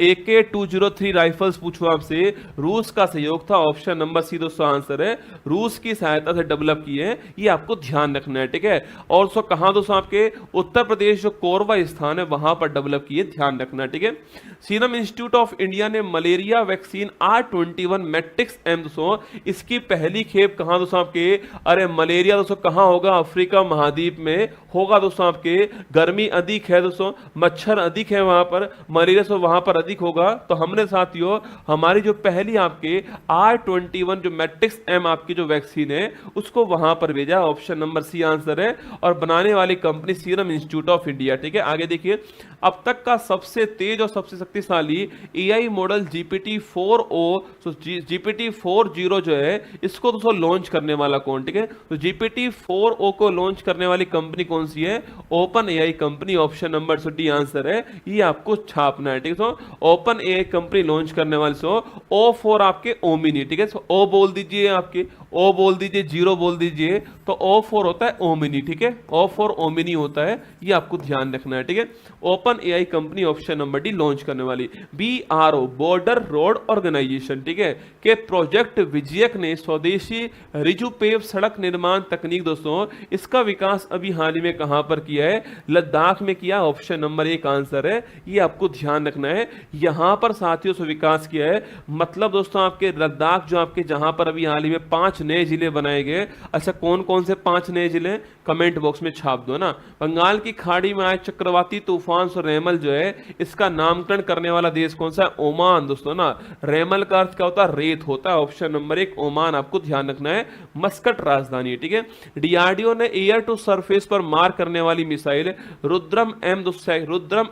AK-203 राइफल्स पूछूं आपसे, रूस का सहयोग था, ऑप्शन नंबर सी दोस्तों आंसर है, रूस की सहायता से डेवलप किए हैं, ये आपको ध्यान रखना है। ठीक है, और कहां दोस्तों आपके उत्तर प्रदेश जो कोरबा स्थान है वहां पर डेवलप किए, ध्यान रखना है। ठीक है, सीरम इंस्टीट्यूट ऑफ इंडिया ने malaria vaccine R21 matrix M दोस्तों इसकी पहली खेप कहां दोस्तों आपके, अरे मलेरिया दोस्तों कहां होगा, अफ्रीका महाद्वीप में होगा दोस्तों आपके गर्मी अधिक है दोस्तों, मच्छर अधिक है वहां पर, मलेरिया से वहां पर अधिक होगा। तो हमने साथियों हमारी जो पहली आपके R21 जो मैट्रिक्स एम आपकी जो वैक्सीन है उसको वहां पर भेजा। ऑप्शन नंबर सी आंसर है, और बनाने वाली company serum institute of India. ठीक है, आगे देखिए, अब तक का सबसे तेज और सबसे शक्तिशाली एआई मॉडल GPT-4o, तो GPT-40 जो है इसको दोस्तों लॉन्च करने वाला कौन? ठीक है, तो GPT-4o को लॉन्च करने वाली कंपनी कौन सी है? Open AI company. Option number D answer है, ये आपको छापना है। ठीक है, ओपन एआई कंपनी लॉन्च करने वाली सो ओ फॉर आपके ओमिनी। ठीक है, ओ बोल दीजिए, आपके ओ बोल दीजिए, 0 बोल दीजिए, तो ओ फॉर होता है ओमिनी। ठीक है, ओ फॉर ओमिनी होता है, ये आपको ध्यान रखना है। ठीक है, open AI company option number D launch करने वाली। BRO बॉर्डर रोड ऑर्गेनाइजेशन, ठीक है, के प्रोजेक्ट विजयक ने स्वदेशी रिजुपेव सड़क निर्माण तकनीक दोस्तों इसका विकास अभी हाल ही में कहां पर किया है? लद्दाख में किया। ऑप्शन नंबर 1 आंसर है, ये आपको ध्यान रखना है, यहां पर साथियों से विकास किया है। मतलब दोस्तों आपके लद्दाख जो आपके जहां पर अभी हाल ही में 5 नए जिले बनाए गए। अच्छा, कौन कौन से 5 नए जिले? कमेंट बॉक्स में छाप दो ना। बंगाल की खाड़ी में आए चक्रवाती तूफान से रेमल जो है इसका नामकरण करने वाला देश कौन सा है? ओमान दोस्तों ना। रेमल का अर्थ क्या होता है? रेत होता है। ऑप्शन नंबर 1 ओमान आपको ध्यान रखना है, मस्कट राजधानी है। ठीक है, डीआरडीओ ने एयर टू सरफेस पर मार करने वाली मिसाइल रुद्रम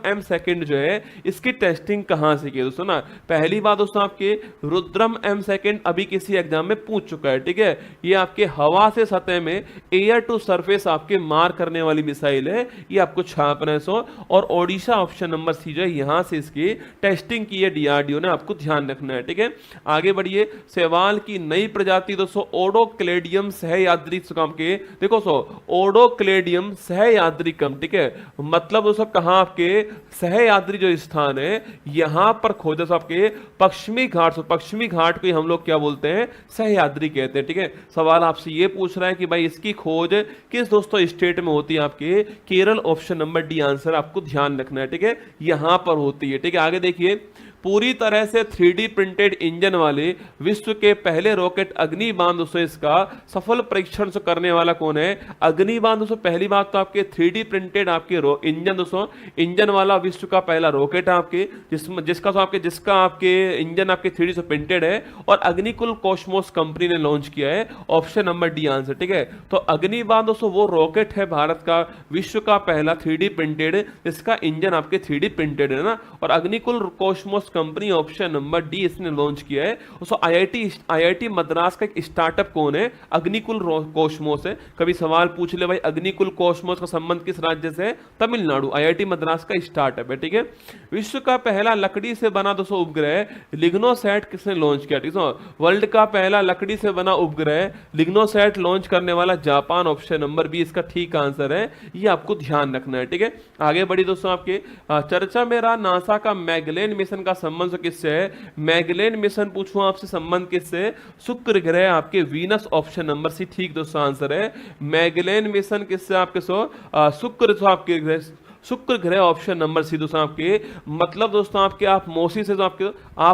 एम सेकंड जो है इसकी टेस्टिंग कहां से की दोस्तों ना? पहली बात दोस्तों आपके रुद्रम एम सेकंड अभी किसी एग्जाम में पूछ चुका है। ठीक है, ये आपके हवा से सतह में एयर टू सरफेस आपके मार करने वाली मिसाइल है, ये आपको छापना है। और ओडिशा ऑप्शन नंबर सी जो है यहां से इसकी टेस्टिंग की है डीआरडीओ ने, आपको ध्यान रखना है। ठीक है, आगे बढ़िए। शैवाल की नई प्रजाति दोस्तों ओडोक्लेडियम सहयाद्रिकम के, देखो ओडोक्लेडियम सहयाद्रिकम। ठीक है, मतलब दोस्तों कहां आपके सहयाद्री जो स्थान है यहां पर खोजा आपके पश्चिमी घाट को हम लोग क्या बोलते हैं? सहयाद्री कहते हैं। ठीक है, सवाल आपसे ये पूछ रहा है कि भाई इसकी खोज किस दोस्तों स्टेट में होती है? आपके Kerala. Option number D answer आपको ध्यान रखना है। ठीक है, यहां पर होती है। ठीक है, आगे देखिए, पूरी तरह से 3D प्रिंटेड इंजन वाले विश्व के पहले रॉकेट अग्निबाण दोस्तों इसका सफल परीक्षण करने वाला कौन है? अग्निबाण दोस्तों पहली बात तो आपके 3D प्रिंटेड आपके इंजन दोस्तों, इंजन वाला विश्व का पहला रॉकेट है आपके जिसका आपके इंजन आपके 3D से प्रिंटेड है, और अग्निकुल कॉस्मोस कंपनी ने लॉन्च किया है। Option number D answer. ठीक है, तो अग्निबाण दोस्तों वो रॉकेट है भारत का विश्व का पहला 3D प्रिंटेड जिसका इंजन आपके 3D प्रिंटेड है ना, और Agnikul Cosmos company option number D इसने लॉन्च किया है। उसको आईआईटी मद्रास का एक स्टार्टअप कौन है? अग्निकुल कॉस्मोस है। कभी सवाल पूछ ले भाई अग्निकुल कॉस्मोस का संबंध किस राज्य से है? तमिलनाडु। आईआईटी मद्रास का स्टार्टअप है। ठीक है, विश्व का पहला लकड़ी से बना दोस्तों उपग्रह लिग्नोसैट किसने लॉन्च किया? ठीक है, वर्ल्ड का पहला लकड़ी से बना उपग्रह लिग्नोसैट लॉन्च करने वाला जापान। ऑप्शन नंबर बी इसका ठीक आंसर है, ये आपको ध्यान रखना है। ठीक है, आगे बढ़ी दोस्तों आपके चर्चा में रहा नासा का मैगलेन मिशन का संबंध किससे है? मैगलेन मिशन पूछूं आपसे संबंध किससे? शुक्र ग्रह आपके वीनस। ऑप्शन नंबर सी ठीक दोस्तों आंसर है, मैगलेन मिशन किससे आपके शुक्र ग्रह। ऑप्शन नंबर सी दोस्तों आपके, मतलब दोस्तों आपके आप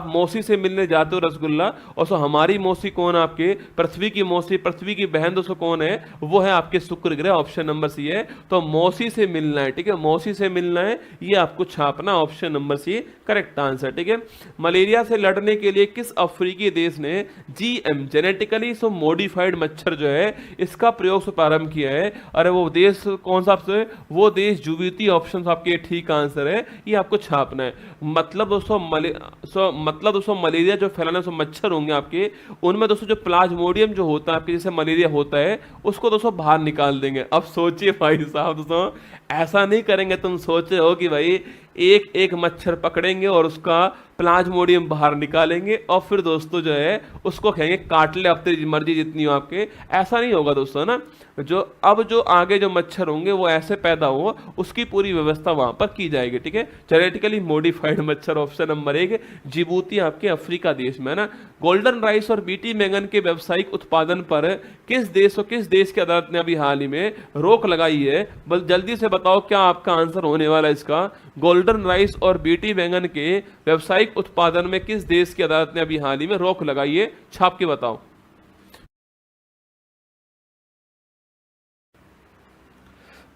मौसी से मिलने जाते हो रसगुल्ला, और हमारी मौसी कौन? आपके पृथ्वी की मौसी, पृथ्वी की बहन दोस्तों कौन है? वो है आपके शुक्र ग्रह। ऑप्शन नंबर सी है, तो मौसी से मिलना है। ठीक है, मौसी से मिलना है, ये आपको छापना। Option number C correct answer. ठीक है, मलेरिया से लड़ने के लिए किस अफ्रीकी देश ने GM जेनेटिकली मॉडिफाइड मच्छर जो है इसका प्रयोग प्रारंभ किया है? अरे वो देश कौन सा? वो देश जुबीती। ऑप्शन आपके ठीक आंसर है, ये आपको छापना है। मतलब दोस्तों मलेरिया जो फैलाने से मच्छर होंगे आपके, उनमें दोस्तों जो प्लाज्मोडियम जो होता है आपके जैसे मलेरिया होता है उसको दोस्तों बाहर निकाल देंगे। अब सोचिए भाई साहब दोस्तों, ऐसा नहीं करेंगे। तुम सोच रहे हो कि भाई एक एक मच्छर पकड़ेंगे और उसका प्लाज्मोडियम बाहर निकालेंगे और फिर दोस्तों जो है उसको कहेंगे काट ले, अब तेरी मर्जी जितनी हो आपके। ऐसा नहीं होगा दोस्तों ना, जो आगे जो मच्छर होंगे वो ऐसे पैदा हो, उसकी पूरी व्यवस्था वहां पर की जाएगी। ठीक है, जेनेटिकली मॉडिफाइड मच्छर। ऑप्शन नंबर 1 जिबूती आपके अफ्रीका देश में है ना। गोल्डन राइस और बीटी बैंगन के व्यावसायिक उत्पादन पर किस देश की अदालत ने अभी हाल ही में रोक लगाई है? बस जल्दी से बताओ क्या आपका आंसर होने वाला है इसका। गोल्डन राइस और बीटी बैंगन के व्यावसायिक उत्पादन में किस देश की अदालत ने अभी हाल ही में रोक लगाई है? छाप के बताओ।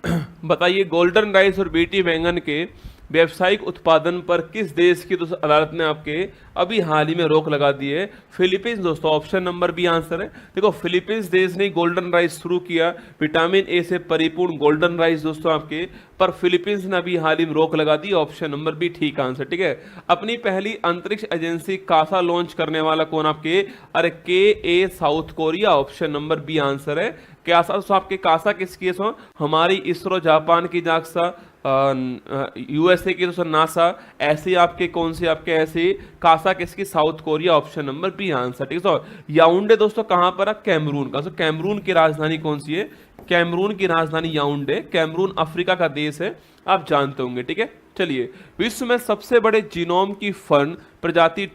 बताइए गोल्डन राइस और बीटी बैंगन के व्यावसायिक उत्पादन पर किस देश की दोस्तों अदालत ने आपके अभी हाल ही में रोक लगा दी है? फिलीपींस दोस्तों, ऑप्शन नंबर बी आंसर है। देखो फिलीपींस देश ने गोल्डन राइस शुरू किया, विटामिन ए से परिपूर्ण गोल्डन राइस दोस्तों आपके, पर फिलीपींस ने अभी हाल ही में रोक लगा दी। ऑप्शन नंबर बी ठीक आंसर, ठीक है। अपनी पहली अंतरिक्ष एजेंसी कासा लॉन्च करने वाला कौन आपके? अरे के ए South Korea, option number B answer है। कासा आपके, कासा किसकी है? सो हमारी इसरो, जापान की जाक्सा, यूएसए की दोस्तों नासा, ऐसे आपके कौन से आपके ऐसे कासा किसकी? South Korea, option number B answer, ठीक है। याउंडे दोस्तों कहां पर है? कैमरून का। सो कैमरून की राजधानी कौन सी है? कैमरून की राजधानी याउंडे। कैमरून अफ्रीका का देश है, आप जानते होंगे, ठीक है। चलिए, विश्व में सबसे बड़े जीनोम की फर्न प्रजाति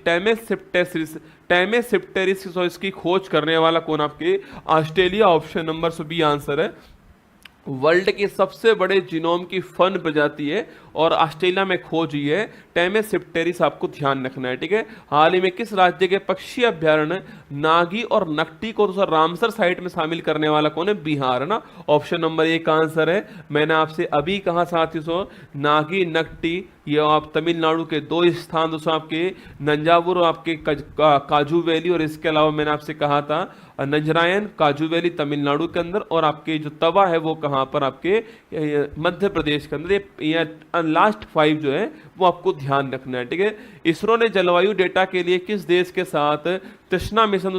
टेमेसिप्टेरिस इसकी खोज करने वाला कौन आपके? Australia, option number B answer है। वर्ल्ड की सबसे बड़े जीनोम की फर्न प्रजाति है और ऑस्ट्रेलिया में खोज हुई है, टेमेसिप्टेरिस, आपको ध्यान रखना है, ठीक है। हाल ही में किस राज्य के पक्षी अभ्यारण्य नागी और नकटी को दोस्तों रामसर साइट में शामिल करने वाला कौन है? बिहार, है ना, ऑप्शन नंबर एक आंसर है। मैंने आपसे अभी कहा साथियों, नागी नकटी ये आप तमिलनाडु के दो स्थान दोस्तों आपके, नंजावुर आपके काजू वैली, और इसके अलावा मैंने आपसे कहा था नंजरायन काजू वैली तमिलनाडु के अंदर, और आपके जो तवा है वो कहां पर? आपके मध्य प्रदेश के अंदर। ये लास्ट 5 जो है वो आपको ध्यान रखना है, ठीक है। इसरो ने जलवायु डेटा के लिए किस देश के साथ तृष्णा मिशन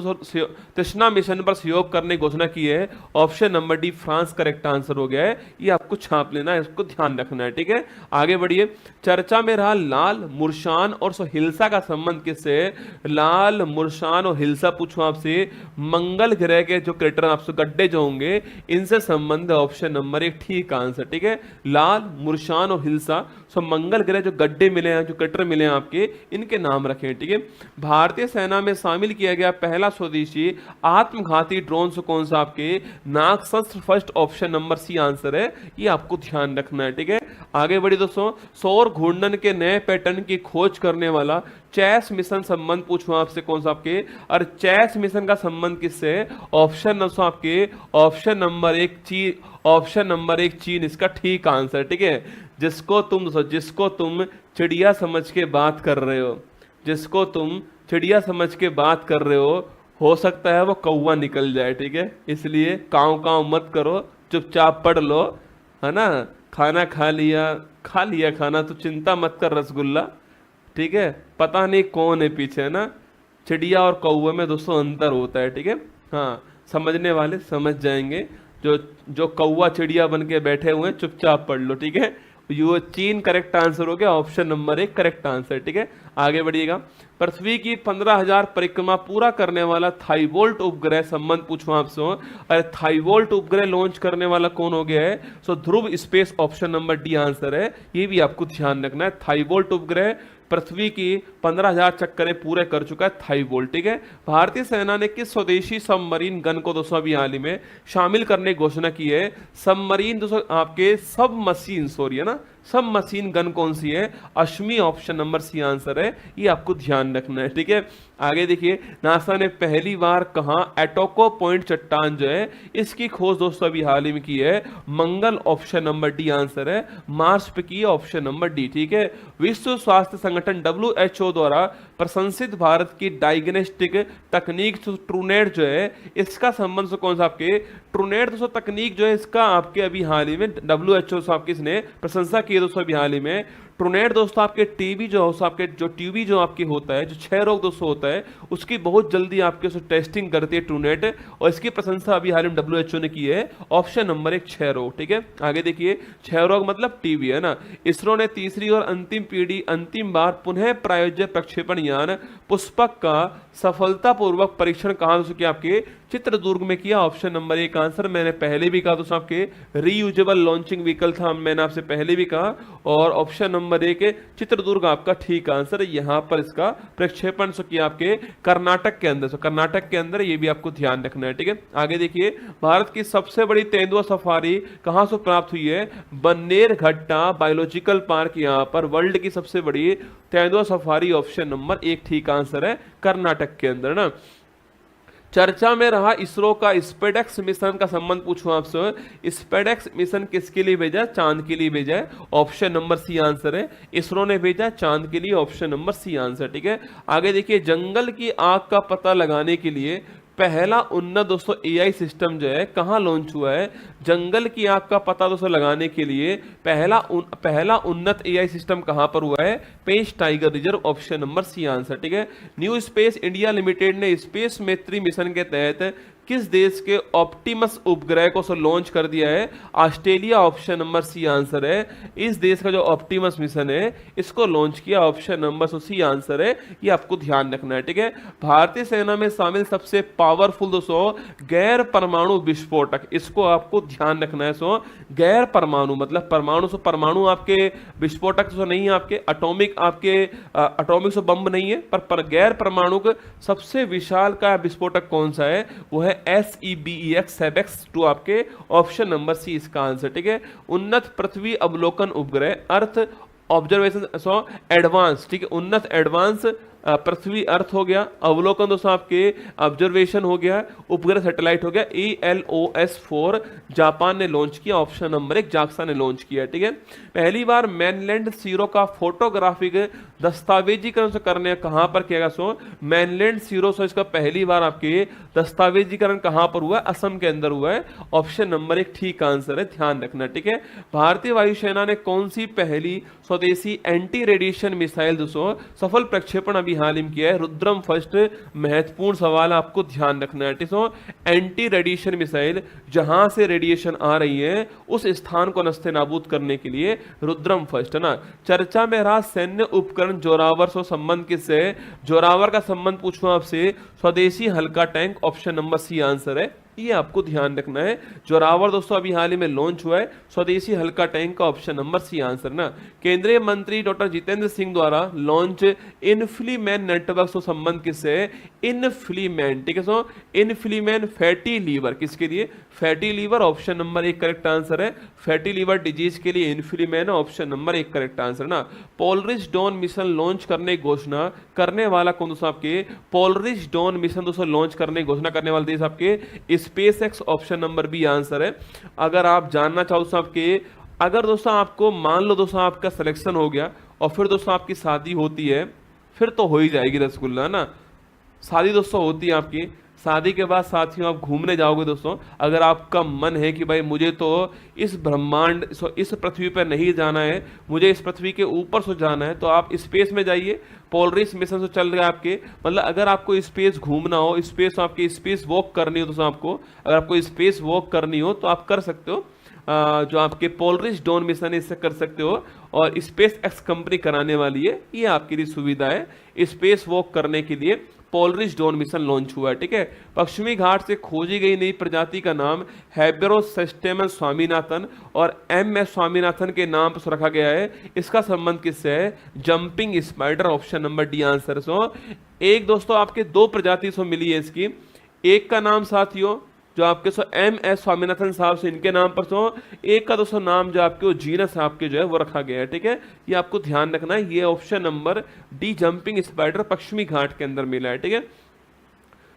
पर सहयोग करने की घोषणा की है? Option number D France correct answer हो गया है, ये आपको छाप लेना है, इसको ध्यान रखना है, ठीक है। आगे बढ़िए, चर्चा में रहा लाल मुर्शान और हिल्सा का संबंध किससे है? लाल मुर्शान और हिल्सा पूछूं आपसे, मंगल ग्रह के जो क्रेटर आपसे गड्ढे जो होंगे इनसे संबंध है, ऑप्शन नंबर एक ठीक आंसर, ठीक है। लाल मुर्शान और हिल्सा, मंगल ग्रह जो गड्ढे मिले हैं, जो क्रेटर मिले हैं आपके, इनके नाम रखें, ठीक है। भारतीय सेना में शामिल किया गया पहला स्वदेशी आत्मघाती ड्रोन से कौन सा आपके? Nagastra first, option number C answer है, ये आपको ध्यान रखना है, ठीक है। आगे बढ़िए दोस्तों, सौर घूर्णन के नए पैटर्न की खोज करने वाला चैस मिशन संबंध पूछूं आपसे कौन सा आपके? और चैस मिशन का संबंध किससे है? ऑप्शन आपके, ऑप्शन नंबर एक चीन, इसका ठीक आंसर, ठीक है। जिसको तुम चिड़िया समझ के बात कर रहे हो, जिसको तुम चिड़िया समझ के बात कर रहे हो सकता है वो कौवा निकल जाए, ठीक है। इसलिए काव काव मत करो, चुपचाप पढ़ लो, है ना। खाना खा लिया खाना, तो चिंता मत कर रसगुल्ला, ठीक है। पता नहीं कौन है पीछे, है ना। चिड़िया और कौवे में दोस्तों अंतर होता है, ठीक है। हाँ, समझने वाले समझ जाएंगे, जो कौवा चिड़िया बन के बैठे हुए हैं चुपचाप पढ़ लो, ठीक है। यो चीन करेक्ट आंसर हो गया, ऑप्शन नंबर एक करेक्ट आंसर, ठीक है। आगे बढ़िएगा, पृथ्वी की 15,000 परिक्रमा पूरा करने वाला थाईवोल्ट उपग्रह संबंध पूछूं आपसे, अरे थाईवोल्ट उपग्रह लॉन्च करने वाला कौन हो गया है? Dhruva Space, option number D answer है, ये भी आपको ध्यान रखना है। थाईवोल्ट उपग्रह पृथ्वी की 15,000 चक्करें पूरे कर चुका है थाईवोल्ट, ठीक है। भारतीय सेना ने किस स्वदेशी सबमरीन गन को दोस्तों अभी हाल ही में शामिल करने की घोषणा की है? सबमरीन दोस्तों आपके सब मशीन, सॉरी, है ना, सब मशीन गन कौन सी है? Asmi, option number C answer है, ये आपको ध्यान रखना है, ठीक है। आगे देखिए, नासा ने पहली बार कहां एटोको पॉइंट चट्टान जो है इसकी खोज दोस्तों अभी हाल ही में की है? मंगल, ऑप्शन नंबर डी आंसर है, मार्स पे की, ऑप्शन नंबर डी, ठीक है। विश्व स्वास्थ्य संगठन WHO द्वारा प्रशंसित भारत की डायग्नोस्टिक तकनीक ट्रूनेट जो है इसका संबंध से कौन सा आपके? ट्रूनेट दोस्तों तकनीक जो है इसका आपके अभी हाल ही में WHO से आपकी इसने प्रशंसा की है दोस्तों अभी हाल ही में। ट्रूनेट दोस्तों आपके टीबी जो आपके जो टीबी जो आपकी होता है, जो क्षय रोग दोस्तों होता है, उसकी बहुत जल्दी आपके उसको टेस्टिंग करती है ट्रूनेट, और इसकी प्रशंसा अभी हाल में WHO ने की है, ऑप्शन नंबर एक क्षय रोग, ठीक है। आगे देखिए, क्षय रोग मतलब टीबी, है ना। इसरो ने तीसरी और अंतिम बार पुनः प्रायोज्य प्रक्षेपण यान पुष्पक का सफलतापूर्वक परीक्षण कहां दोस्तों किया? आपके चित्रदुर्ग में किया, ऑप्शन नंबर एक आंसर। मैंने पहले भी कहा दोस्तों आपके रीयूजेबल लॉन्चिंग व्हीकल था, मैंने आपसे पहले भी कहा, और ऑप्शन नंबर एक चित्रदुर्ग आपका ठीक आंसर है। यहां पर इसका प्रक्षेपण किया आपके कर्नाटक के अंदर, कर्नाटक के अंदर, ये भी आपको ध्यान रखना है, ठीक है। आगे देखिए, भारत की सबसे बड़ी तेंदुआ सफारी कहां से प्राप्त हुई है? बन्नेरघट्टा बायोलॉजिकल पार्क, यहां पर वर्ल्ड की सबसे बड़ी तेंदुआ सफारी, ऑप्शन नंबर एक ठीक आंसर है, कर्नाटक के अंदर ना। चर्चा में रहा इसरो का स्पेडेक्स मिशन का संबंध पूछूं आपसे। स्पेडेक्स मिशन किसके लिए भेजा? चांद के लिए भेजा है, ऑप्शन नंबर सी आंसर है। इसरो ने भेजा चांद के लिए, ऑप्शन नंबर सी आंसर। ठीक है, आगे देखिए, जंगल की आग का पता लगाने के लिए पहला उन्नत दोस्तों एआई सिस्टम जो है कहां लॉन्च हुआ है? जंगल की आग का पता दोस्तों लगाने के लिए पहला उन्नत एआई सिस्टम कहां पर हुआ है? Pench tiger reserve, option number C answer. ठीक है, न्यू स्पेस इंडिया लिमिटेड ने स्पेस मैत्री मिशन के तहत किस देश के ऑप्टिमस उपग्रह को लॉन्च कर दिया है? Australia, option number C answer है। इस देश का जो ऑप्टिमस मिशन है इसको लॉन्च किया, ऑप्शन नंबर सी आंसर है। ये आपको ध्यान रखना है। ठीक है, भारतीय सेना में शामिल सबसे पावरफुल दोस्तों गैर परमाणु विस्फोटक, इसको आपको ध्यान रखना है। गैर परमाणु मतलब परमाणु से परमाणु आपके विस्फोटक तो नहीं है, आपके अटोमिक बम नहीं है, पर गैर परमाणु सबसे विशाल का विस्फोटक कौन सा है? वो है SEBEX सेबेक्स 2, आपके ऑप्शन नंबर सी इसका आंसर। ठीक है, उन्नत पृथ्वी अवलोकन उपग्रह अर्थ ऑब्जर्वेशन एडवांस। ठीक है, उन्नत एडवांस पृथ्वी अर्थ हो गया, अवलोकन दोस्तों आपके ऑब्जर्वेशन हो गया, उपग्रह सैटेलाइट हो गया। ALOS-4 जापान ने लॉन्च किया, ऑप्शन नंबर 1 जाक्सा ने लॉन्च किया। ठीक है, पहली बार मेनलैंड सीरो का फोटोग्राफिक दस्तावेजीकरण करने कहां पर किया गया? मेनलैंड सीरो इसका पहली बार आपके दस्तावेजीकरण कहां पर हुआ? असम के अंदर हुआ है, ऑप्शन नंबर 1 ठीक आंसर है, ध्यान रखना। ठीक है, भारतीय वायुसेना ने कौन सी पहली स्वदेशी एंटी रेडिएशन मिसाइल दोस्तों सफल प्रक्षेपण अभी हाल ही में किया है? रुद्रम फर्स्ट। महत्वपूर्ण सवाल आपको ध्यान रखना है। ठीक है, एंटी रेडिएशन मिसाइल, जहां से रेडिएशन आ रही है उस स्थान को नस्ते नाबूद करने के लिए रुद्रम फर्स्ट है ना। चर्चा में रहा सैन्य उपकरण जोरावर से संबंध किससे? जोरावर का संबंध पूछूं आपसे, स्वदेशी हल्का टैंक, ऑप्शन नंबर सी आंसर है। ये आपको ध्यान रखना है। जोरावर दोस्तों अभी हाल ही में लॉन्च हुआ है, स्वदेशी हल्का टैंक का ऑप्शन नंबर सी आंसर ना। केंद्रीय मंत्री डॉक्टर जितेंद्र सिंह द्वारा लॉन्च इनफ्लीमैन नेटवर्क से संबंध किससे? इनफ्लीमैन। ठीक है, इनफ्लीमैन फैटी लीवर, किसके लिए? Fatty liver, option number 1 correct answer है। फैटी लीवर डिजीज के लिए इनफ्लीमैन, ऑप्शन नंबर 1 करेक्ट आंसर ना। पोलरिस डॉन मिशन लॉन्च करने की घोषणा करने वाला कौन दोस्तों आपके? पोलरिस डॉन मिशन दोस्तों लॉन्च करने की घोषणा करने वाला देश आपके SpaceX, option number B answer है। अगर आप जानना चाहो दोस्तों आपके, अगर दोस्तों आपको मान लो दोस्तों आपका सिलेक्शन हो गया और फिर दोस्तों आपकी शादी होती है, फिर तो हो ही जाएगी रसगुल्ला ना। शादी दोस्तों होती है आपकी, शादी के बाद साथियों आप घूमने जाओगे दोस्तों। अगर आपका मन है कि भाई मुझे तो इस ब्रह्मांड इस पृथ्वी पर नहीं जाना है, मुझे इस पृथ्वी के ऊपर से जाना है, तो आप स्पेस में जाइए। पोलरिस मिशन से चल रहा है आपके, मतलब अगर आपको स्पेस घूमना हो, स्पेस आपके स्पेस वॉक करनी हो दोस्तों, आपको अगर आपको स्पेस वॉक करनी हो तो आप कर सकते हो। जो आपके पोलरिस डॉन मिशन है इससे कर सकते हो, और स्पेस एक्स कंपनी कराने वाली है, ये आपके लिए सुविधा है। स्पेस वॉक करने के लिए पोलरिस डॉन मिशन लॉन्च हुआ है। ठीक है, पश्चिमी घाट से खोजी गई नई प्रजाति का नाम हेबेरोसिस्टेमस स्वामीनाथन और MS स्वामीनाथन के नाम पर रखा गया है। इसका संबंध किससे है? Jumping spider, option number D answer. एक दोस्तों आपके 2 प्रजाति से मिली है इसकी, एक का नाम साथियों जो आपके MS स्वामीनाथन साहब से इनके नाम पर एक का दोस्तों नाम जो आपके जीनस आपके जो है वो रखा गया है। ठीक है, ये आपको ध्यान रखना है। ये option number D jumping spider पश्चिमी घाट के अंदर मिला है। ठीक है,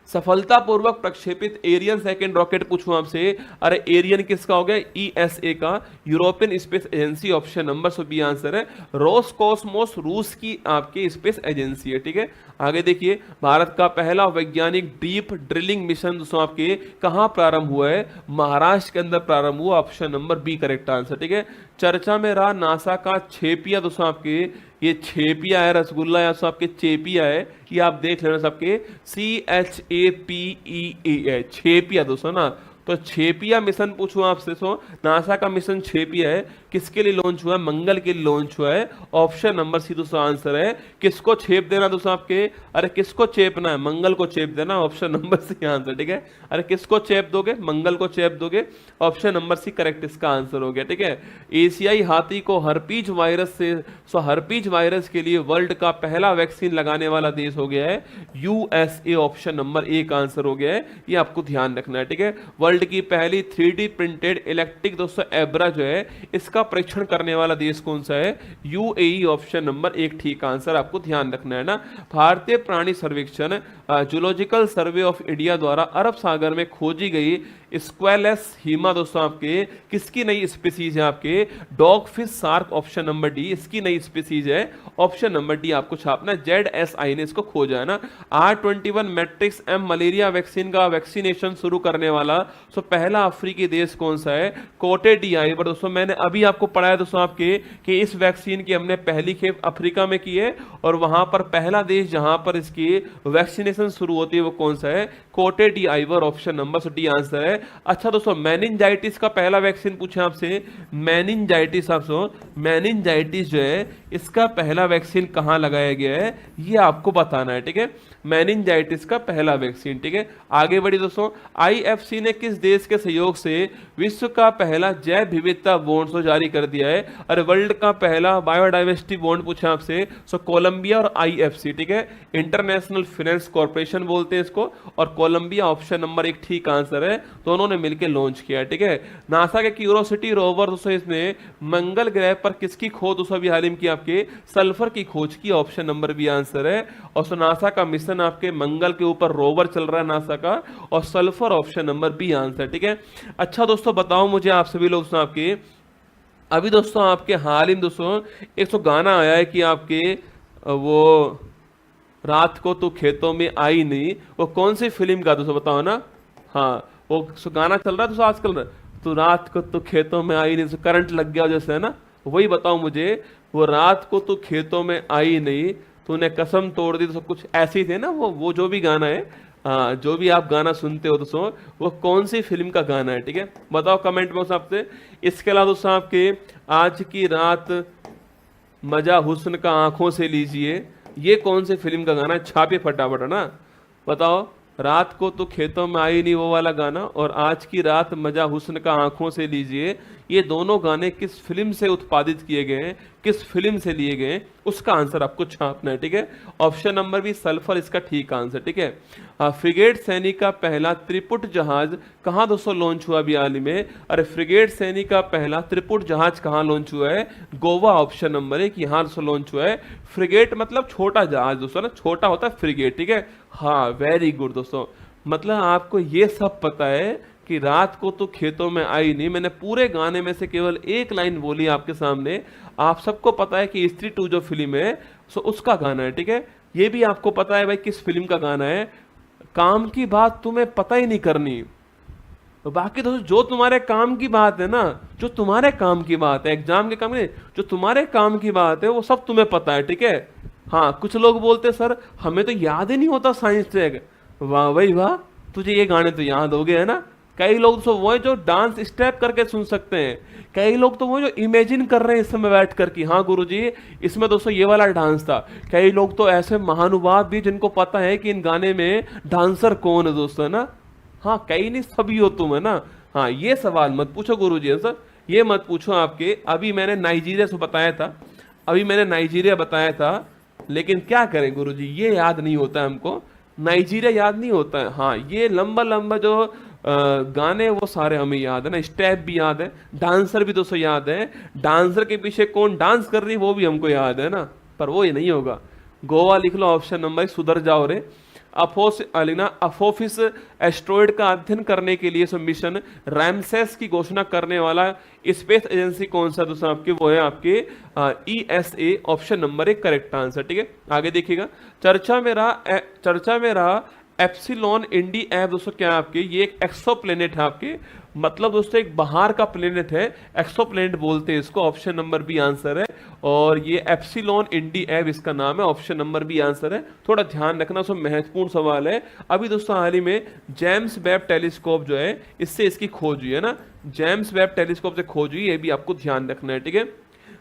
सफलतापूर्वक प्रक्षेपित एरियन सेकंड रॉकेट पूछूं आपसे, अरे एरियन किसका हो गया? ESA का, European space agency, option number B answer है। रोसकॉस्मोस रूस की आपकी स्पेस एजेंसी है। ठीक है, आगे देखिए, भारत का पहला वैज्ञानिक डीप ड्रिलिंग मिशन दोस्तों आपके कहां प्रारंभ हुआ है? महाराष्ट्र के अंदर प्रारंभ हुआ, option number B correct answer. ठीक है, चर्चा में रहा नासा का छेपिया दोस्तों आपके, ये छेपिया है रसगुल्ला या आपके चेपिया है, ये आप देख लेना सबके CHAPEA छेपिया दोस्तों ना। तो छेपिया मिशन पूछूं आपसे, नासा का मिशन छेपिया है, किसके लिए लॉन्च हुआ है? मंगल के लिए लॉन्च हुआ है, ऑप्शन नंबर सी दोस्तों आंसर है। किसको छेप देना दोस्तों आपके? अरे किसको चेपना है? मंगल को चेप देना, ऑप्शन नंबर सी आंसर। ठीक है, अरे किसको चेप दोगे? मंगल को चेप दोगे, ऑप्शन नंबर सी करेक्ट इसका आंसर हो गया। ठीक है, एशियाई हाथी को हर्पीज वायरस से हर्पीज वायरस के लिए वर्ल्ड का पहला वैक्सीन लगाने वाला देश हो गया है USA, ऑप्शन नंबर 1 आंसर हो गया है। ये आपको ध्यान रखना है। ठीक है, वर्ल्ड की पहली 3D प्रिंटेड इलेक्ट्रिक दोस्तों एब्रा जो है, इसका परीक्षण करने वाला देश कौन सा है? UAE, ऑप्शन नंबर 1 ठीक आंसर आपको ध्यान रखना है ना। भारतीय प्राणी सर्वेक्षण जूलॉजिकल सर्वे ऑफ इंडिया द्वारा अरब सागर में खोजी गई स्क्वेलेस हीमा दोस्तों आपके किसकी नई स्पीसीज है? आपके dog fish shark, option number D इसकी नई स्पीसीज है, ऑप्शन नंबर डी आपको छापना। ZSI ने इसको खोजा है ना। R21 matrix M malaria vaccine का वैक्सीनेशन शुरू करने वाला पहला अफ्रीकी देश कौन सा है? कोटे डी आइवर। दोस्तों मैंने अभी आपको पढ़ाया दोस्तों आपके कि इस वैक्सीन की हमने पहली खेप अफ्रीका में की है और वहां पर पहला देश जहां पर इसकी वैक्सीनेशन शुरू होती है वो कौन सा है? कोटे D Ivoire, option number D answer है। अच्छा दोस्तों मेनिंजाइटिस का पहला वैक्सीन पूछे आपसे, मेनिंजाइटिस मेनिंजाइटिस जो है इसका पहला वैक्सीन कहां लगाया गया है ये आपको बताना है, ठीक है। मेनिंजाइटिस का पहला वैक्सीन, ठीक है। आगे बढ़ी दोस्तों, IFC ने किस देश के सहयोग से विश्व का पहला जैव विविधता बॉन्ड जारी कर दिया है? अरे वर्ल्ड का पहला बायोडाइवर्सिटी बॉन्ड पूछा आपसे, कोलंबिया और IFC, ठीक है। इंटरनेशनल फाइनेंस कॉर्पोरेशन बोलते हैं इसको, और कोलंबिया ऑप्शन नंबर एक ठीक आंसर है। दोनों ने मिलकर लॉन्च किया, ठीक है। नासा के क्यूरोसिटी रोवर दोस्तों इसने मंगल ग्रह पर किसकी खोज दोस्तों अभी हाल ही में की? आपके सल्फर की खोज की, ऑप्शन नंबर बी आंसर है। और नासा का मिशन आपके मंगल के ऊपर रोवर चल रहा है नासा का, और sulphur option number B answer, ठीक है। अच्छा दोस्तों बताओ मुझे आप सभी लोग आपके अभी दोस्तों आपके हाल ही में दोस्तों एक गाना आया है कि आपके वो रात को तो खेतों में आई नहीं, वो कौन सी फिल्म का दोस्तों बताओ ना। हाँ वो गाना चल रहा है दोस्तों आजकल, तो रात को तो खेतों में आई नहीं, करंट लग गया जैसे है ना, वही बताओ मुझे। वो रात को तो खेतों में आई नहीं, तूने कसम तोड़ दी, तो सब कुछ ऐसे ही थे ना। वो जो भी गाना है, जो भी आप गाना सुनते हो दोस्तों वो कौन सी फिल्म का गाना है, ठीक है, बताओ कमेंट बॉक्स आपसे। इसके अलावा दोस्तों आपके आज की रात मजा हुस्न का आंखों से लीजिए, ये कौन सी फिल्म का गाना है? छापे फटाफट, है ना, बताओ। रात को तो खेतों में आई नहीं वो वाला गाना, और आज की रात मजा हुस्न का आंखों से लीजिए, ये दोनों गाने किस फिल्म से उत्पादित किए गए हैं, किस फिल्म से लिए गए हैं, उसका आंसर आपको छापना है, ठीक है। ऑप्शन नंबर बी सल्फर इसका ठीक आंसर, ठीक है। फ्रिगेट सैनिक का पहला त्रिपुट जहाज कहाँ दोस्तों लॉन्च हुआ अभी हाल ही में? अरे फ्रिगेट सैनिक का पहला त्रिपुट जहाज कहाँ लॉन्च हुआ है? गोवा, ऑप्शन नंबर एक यहाँ दोस्तों लॉन्च हुआ है। फ्रिगेट मतलब छोटा जहाज दोस्तों ना, छोटा होता है फ्रिगेट, ठीक है। हाँ वेरी गुड दोस्तों, मतलब आपको ये सब पता है कि रात को तो खेतों में आई नहीं, मैंने पूरे गाने में से केवल एक लाइन बोली आपके सामने। आप सबको पता है कि स्त्री 2 जो फिल्म है सो उसका गाना है, ठीक है। ये भी आपको पता है भाई किस फिल्म का गाना है। काम की बात तुम्हें पता ही नहीं करनी, तो बाकी दोस्तों जो तुम्हारे काम की बात है ना, जो तुम्हारे काम की बात है, एग्जाम के काम नहीं, जो तुम्हारे काम की बात है वो सब तुम्हें पता है, ठीक है। हाँ कुछ लोग बोलते सर हमें तो याद ही नहीं होता साइंस ट्रैक, वाह भाई वाह, तुझे ये गाने तो याद हो गए है ना। कई लोग तो वो जो डांस स्टेप करके सुन सकते हैं, कई लोग तो वो जो इमेजिन कर रहे हैं इस समय बैठ कर कि हाँ गुरुजी इसमें दोस्तों ये वाला डांस था। कई लोग तो ऐसे महानुभाव भी जिनको पता है कि इन गाने में डांसर कौन है दोस्तों, है ना। हाँ कई नहीं सभी हो तुम, है ना। हाँ ये सवाल मत पूछो गुरुजी, सर ये मत पूछो आपके। अभी मैंने नाइजीरिया से बताया था, लेकिन क्या करें गुरुजी ये याद नहीं होता है हमको, नाइजीरिया याद नहीं होता है। हाँ ये लंबा लंबा जो गाने वो सारे हमें याद है ना, स्टेप भी याद है, डांसर भी दोस्तों याद है, डांसर के पीछे कौन डांस कर रही है वो भी हमको याद है ना, पर वो ये नहीं होगा। गोवा लिख लो ऑप्शन नंबर, सुधर जाओ रे। अफोफिस एस्ट्रॉइड का अध्ययन करने के लिए मिशन रैमसेस की घोषणा करने वाला स्पेस एजेंसी कौन सा दोस्तों आपके? वो है आपके ESA, ऑप्शन नंबर एक करेक्ट आंसर, ठीक है। आगे देखिएगा, चर्चा में रहा एप्सिलॉन इंडी ऐप दोस्तों क्या है आपके? ये एक एक्सोप्लेनेट है आपके, मतलब दोस्तों एक बाहर का प्लेनेट है, एक्सोप्लेनेट बोलते हैं इसको, ऑप्शन नंबर बी आंसर है। और ये एप्सिलॉन इंडी ऐप इसका नाम है, ऑप्शन नंबर बी आंसर है। थोड़ा ध्यान रखना, सो महत्वपूर्ण सवाल है। अभी दोस्तों हाल ही में जेम्स वेब टेलीस्कोप जो है इससे इसकी खोज हुई है ना, जेम्स वेब टेलीस्कोप से खोज हुई, ये भी आपको ध्यान रखना है, ठीक है।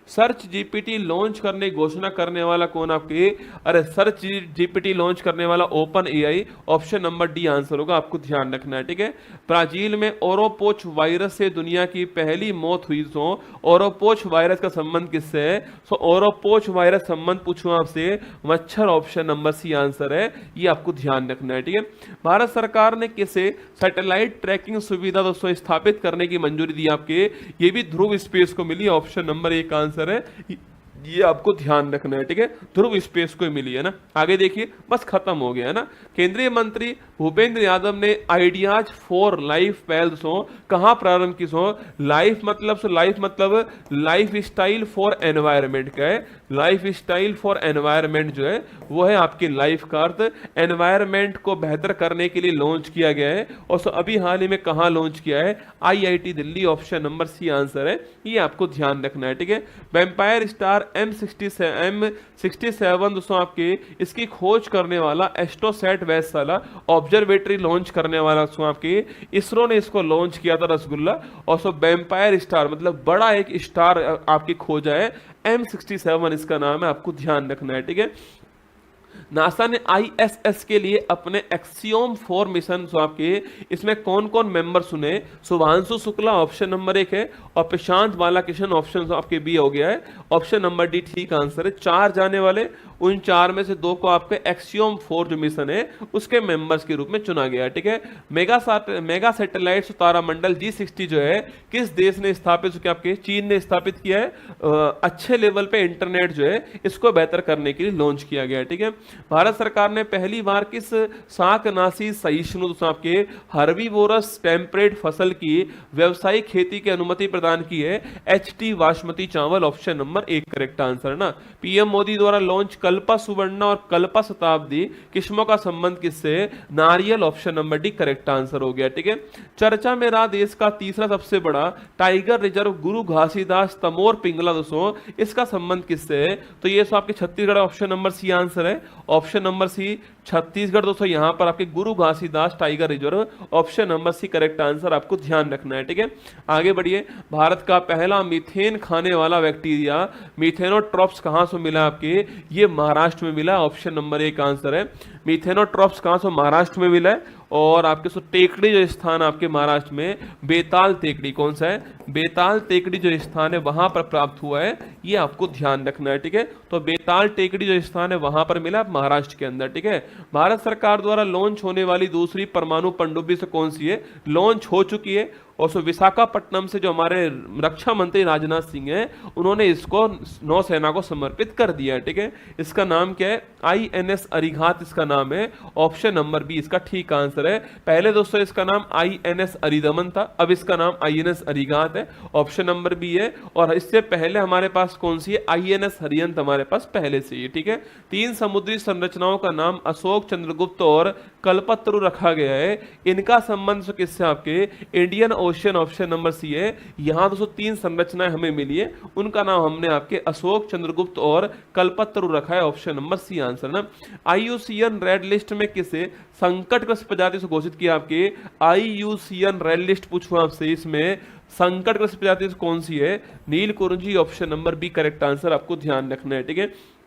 सर्च जीपीटी लॉन्च करने की घोषणा करने वाला कौन आपके? अरे सर्च जीपीटी लॉन्च करने वाला open AI, option number D answer होगा, आपको ध्यान रखना है, ठीक है। ब्राजील में ओरोपोच वायरस से दुनिया की पहली मौत हुई। सो ओरोपोच वायरस का संबंध किससे है? सो ओरोपोच वायरस संबंध पूछूं आपसे, मच्छर, ऑप्शन नंबर सी आंसर है, ये आपको ध्यान रखना है, ठीक है। भारत सरकार ने किसे सैटेलाइट ट्रैकिंग सुविधा दोस्तों स्थापित करने की मंजूरी दी आपके? ये भी ध्रुव स्पेस को मिली, ऑप्शन नंबर एक आंसर है, ये आपको ध्यान रखना है, ठीक है। ध्रुव स्पेस को मिली है ना। आगे देखिए, बस खत्म हो गया है ना। केंद्रीय मंत्री भूपेंद्र यादव ने आइडियाज फॉर लाइफ पहल सो कहाँ प्रारंभ की सो। लाइफ मतलब लाइफ स्टाइल फॉर एनवायरमेंट का है। लाइफ स्टाइल फॉर एनवायरमेंट जो है वो है आपकी लाइफ का अर्थ एनवायरमेंट को बेहतर करने के लिए लॉन्च किया गया है। और सो अभी हाल ही में कहाँ लॉन्च किया है, IIT Delhi, option number C answer है। ये आपको ध्यान रखना है, ठीक है। वेम्पायर स्टार M67 दोस्तों आपके इसकी खोज करने वाला एस्ट्रोसैट वेधशाला ऑब्जर्वेटरी लॉन्च करने वाला दोस्तों आपके इसरो ने इसको लॉन्च किया था रसगुल्ला। और सो वेम्पायर स्टार मतलब बड़ा एक स्टार आपकी खोजा है, M67 इसका नाम है, आपको ध्यान रखना है, ठीक है। नासा ने आईएसएस के लिए अपने एक्सियोम 4 मिशन आपके इसमें कौन कौन मेंबर सुने। शुभांशु शुक्ला ऑप्शन नंबर 1 है और प्रशांत बालाकृष्णन ऑप्शन आपके बी हो गया है। ऑप्शन नंबर डी ठीक आंसर है। 4 जाने वाले, उन 4 में से 2 को आपके एक्सियोम 4 जो मिशन है उसके मेंबर्स के रूप में चुना गया है, ठीक है। मेगा सैटेलाइट तारामंडल G60 जो है किस देश ने स्थापित किया, आपके चीन ने स्थापित किया है। अच्छे लेवल पे इंटरनेट जो है इसको बेहतर करने के लिए लॉन्च किया गया है, ठीक है। भारत सरकार ने पहली बार किस शाकनाशी सहिष्णु आपके हर्बीवोरस टेम्परेट फसल की व्यावसायिक खेती की अनुमति प्रदान की है। HT बासमती चावल, ऑप्शन नंबर 1 करेक्ट आंसर ना। पीएम मोदी द्वारा लॉन्च कल्पा सुवर्णा और कल्पा शताब्दी किस्मों का संबंध किससे, नारियल, option number D correct answer हो गया, ठीक है। चर्चा में रहा देश का तीसरा सबसे बड़ा टाइगर रिजर्व गुरु घासीदास तमोर पिंगला दोस्तों, इसका संबंध किससे है, तो ये आपके Chhattisgarh, option number C answer है। ऑप्शन नंबर सी छत्तीसगढ़ दोस्तों, यहां पर आपके Guru Ghasidas tiger reserve, option number C correct answer, आपको ध्यान रखना है, ठीक है। आगे बढ़िए। भारत का पहला मीथेन खाने वाला बैक्टीरिया मीथेनोट्रॉप्स कहां से मिला आपके, ये महाराष्ट्र में मिला, ऑप्शन नंबर 1 आंसर है। मीथेनोट्रॉप्स कहां से, महाराष्ट्र में मिला है। और आपके सो टेकड़ी जो स्थान आपके महाराष्ट्र में बेताल टेकड़ी, कौन सा है, बेताल टेकड़ी जो स्थान है वहां पर प्राप्त हुआ है, ये आपको ध्यान रखना है, ठीक है। तो बेताल टेकड़ी जो स्थान है वहां पर मिला महाराष्ट्र के अंदर, ठीक है। भारत सरकार द्वारा लॉन्च होने वाली दूसरी परमाणु पनडुब्बी से कौन सी है, लॉन्च हो चुकी है। और सो विशाखापट्टनम से जो हमारे रक्षा मंत्री राजनाथ सिंह हैं उन्होंने इसको नौसेना को समर्पित कर दिया है, ठीक है। इसका नाम क्या है, INS अरिघात इसका नाम है, ऑप्शन नंबर बी इसका ठीक आंसर है। पहले दोस्तों इसका नाम INS अरिदमन था, अब इसका नाम INS अरिघात है, ऑप्शन नंबर बी है। और इससे पहले हमारे पास कौन सी है, INS हरियंत हमारे पास पहले से ही, ठीक है। 3 समुद्री संरचनाओं का नाम अशोक, चंद्रगुप्त और कल्पतरु रखा गया है। इनका संबंध किससे, आपके Indian Ocean, option number C है। यहां 203 संरचनाएं हमें मिली है, उनका नाम हमने आपके अशोक, चंद्रगुप्त और कल्पतरु रखा है, ऑप्शन नंबर सी आंसर ना। IUCN रेड लिस्ट में किसे संकटग्रस्त प्रजाति से घोषित किया, आपके IUCN रेड लिस्ट पूछूं आपसे, इसमें संकटग्रस्त प्रजाति कौन सी है, नीलकुरिंजी, option number B correct answer, आपको ध्यान रखना है, ठीक है।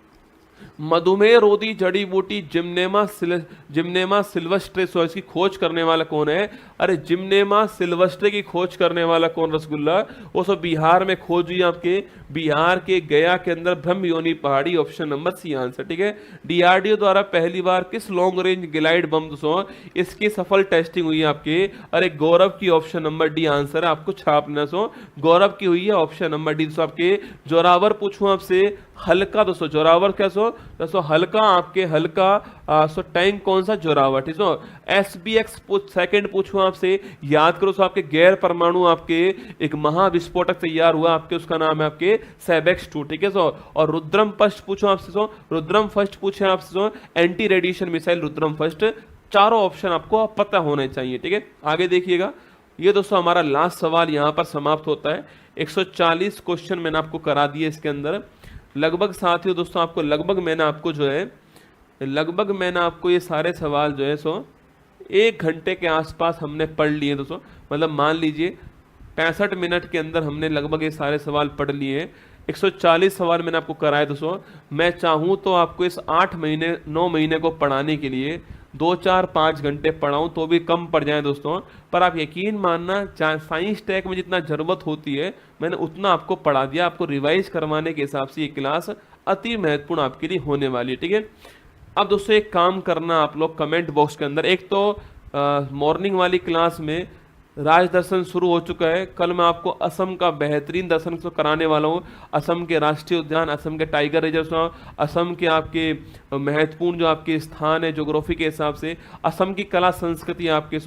मधुमेह रोधी जड़ी बूटी जिम्नेमा सिल्वेस्ट्रे इसकी खोज करने वाला कौन है, अरे जिम्नेमा सिल्वेस्ट्रे की खोज करने वाला कौन, रसगुल्ला, वो सब बिहार में खोज हुई आपके, बिहार के गया के अंदर ब्रह्मयोनी पहाड़ी, ऑप्शन नंबर सी आंसर, ठीक है। DRDO द्वारा पहली बार किस लॉन्ग रेंज ग्लाइड बम दोस्तों इसकी सफल टेस्टिंग हुई है आपके, अरे गौरव की, ऑप्शन नंबर डी आंसर है, आपको छापना सो गौरव की हुई है, ऑप्शन नंबर डी। दोस्तों आपके जोरावर पूछूं आपसे, हल्का दोस्तों जोरावर क्या सो दोस्तों, हल्का आपके हल्का सो टैंक कौन सा, जोरावर, ठीक है। SBX सेकंड पूछूं आपसे, याद करो सो आपके गैर परमाणु आपके एक महाविस्फोटक तैयार हुआ आपके, उसका नाम है आपके सेबेक्स 2, ठीक है सो। और रुद्रम फर्स्ट पूछो आपसे सो, रुद्रम फर्स्ट पूछे आपसे so anti radiation missile Rudram first. चारों ऑप्शन आपको पता होने चाहिए, ठीक है। आगे देखिएगा, ये दोस्तों हमारा लास्ट सवाल यहां पर समाप्त होता है। 140 क्वेश्चन मैंने आपको करा दिए इसके अंदर, लगभग साथियों दोस्तों आपको लगभग मैंने आपको ये सारे सवाल जो है सो 1 घंटे के आसपास हमने पढ़ लिए दोस्तों। मतलब मान लीजिए 65 मिनट के अंदर हमने लगभग ये सारे सवाल पढ़ लिए। 140 सवाल मैंने आपको कराए दोस्तों। मैं चाहूँ तो आपको इस 8 महीने 9 महीने को पढ़ाने के लिए 2 4 5 घंटे पढ़ाऊँ तो भी कम पड़ जाए दोस्तों। पर आप यकीन मानना, साइंस टेक में जितना ज़रूरत होती है मैंने उतना आपको पढ़ा दिया। आपको रिवाइज करवाने के हिसाब से ये क्लास अति महत्वपूर्ण आपके लिए होने वाली है, ठीक है। अब दोस्तों एक काम करना आप लोग कमेंट बॉक्स के अंदर, एक तो मॉर्निंग वाली क्लास में राज दर्शन शुरू हो चुका है। कल मैं आपको असम का बेहतरीन दर्शन तो कराने वाला हूँ। असम के राष्ट्रीय उद्यान, असम के टाइगर रिजर्व, असम के आपके महत्वपूर्ण जो आपके स्थान है ज्योग्राफी के हिसाब से, असम की कला संस्कृति आपके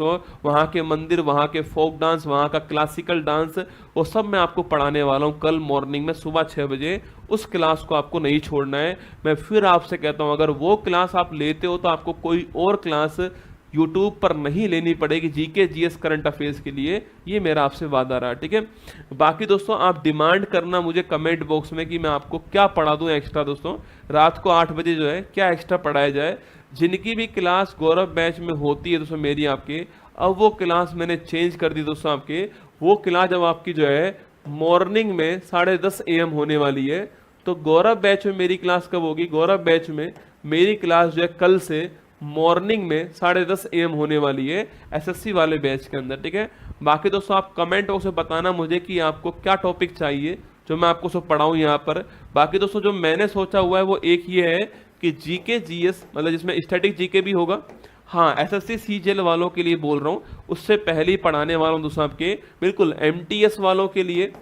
वहाँ के मंदिर, वहाँ के फोक डांस, वहाँ का क्लासिकल डांस, वो सब मैं आपको पढ़ाने वाला हूँ कल मॉर्निंग में सुबह 6 बजे। उस क्लास को आपको नहीं छोड़ना है। मैं फिर आपसे कहता हूँ, अगर वो क्लास आप लेते हो तो आपको कोई और क्लास यूट्यूब पर नहीं लेनी पड़ेगी जीके जीएस करंट अफेयर्स के लिए, ये मेरा आपसे वादा रहा, ठीक है। बाकी दोस्तों आप डिमांड करना मुझे कमेंट बॉक्स में कि मैं आपको क्या पढ़ा दूं एक्स्ट्रा। दोस्तों रात को 8 बजे जो है क्या एक्स्ट्रा पढ़ाया जाए। जिनकी भी क्लास गौरव बैच में होती है दोस्तों मेरी आपके, अब वो क्लास मैंने चेंज कर दी दोस्तों आपके। वो क्लास जब आपकी जो है मॉर्निंग में 10:30 AM होने वाली है। तो गौरव बैच में मेरी क्लास कब होगी? गौरव बैच में मेरी क्लास जो है कल से मॉर्निंग में 10:30 AM होने वाली है एसएससी वाले बैच के अंदर, ठीक है। बाकी दोस्तों आप कमेंट बॉक्स में बताना मुझे कि आपको क्या टॉपिक चाहिए जो मैं आपको सब पढ़ाऊं यहाँ पर। बाकी दोस्तों जो मैंने सोचा हुआ है वो एक ये है कि जीके जीएस मतलब जिसमें स्टैटिक जीके भी होगा। हाँ, एसएससी सीजीएल वालों के लिए बोल रहा हूँ, उससे पहले ही पढ़ाने वाला हूँ दोस्तों आपके, बिल्कुल एमटीएस वालों के लिए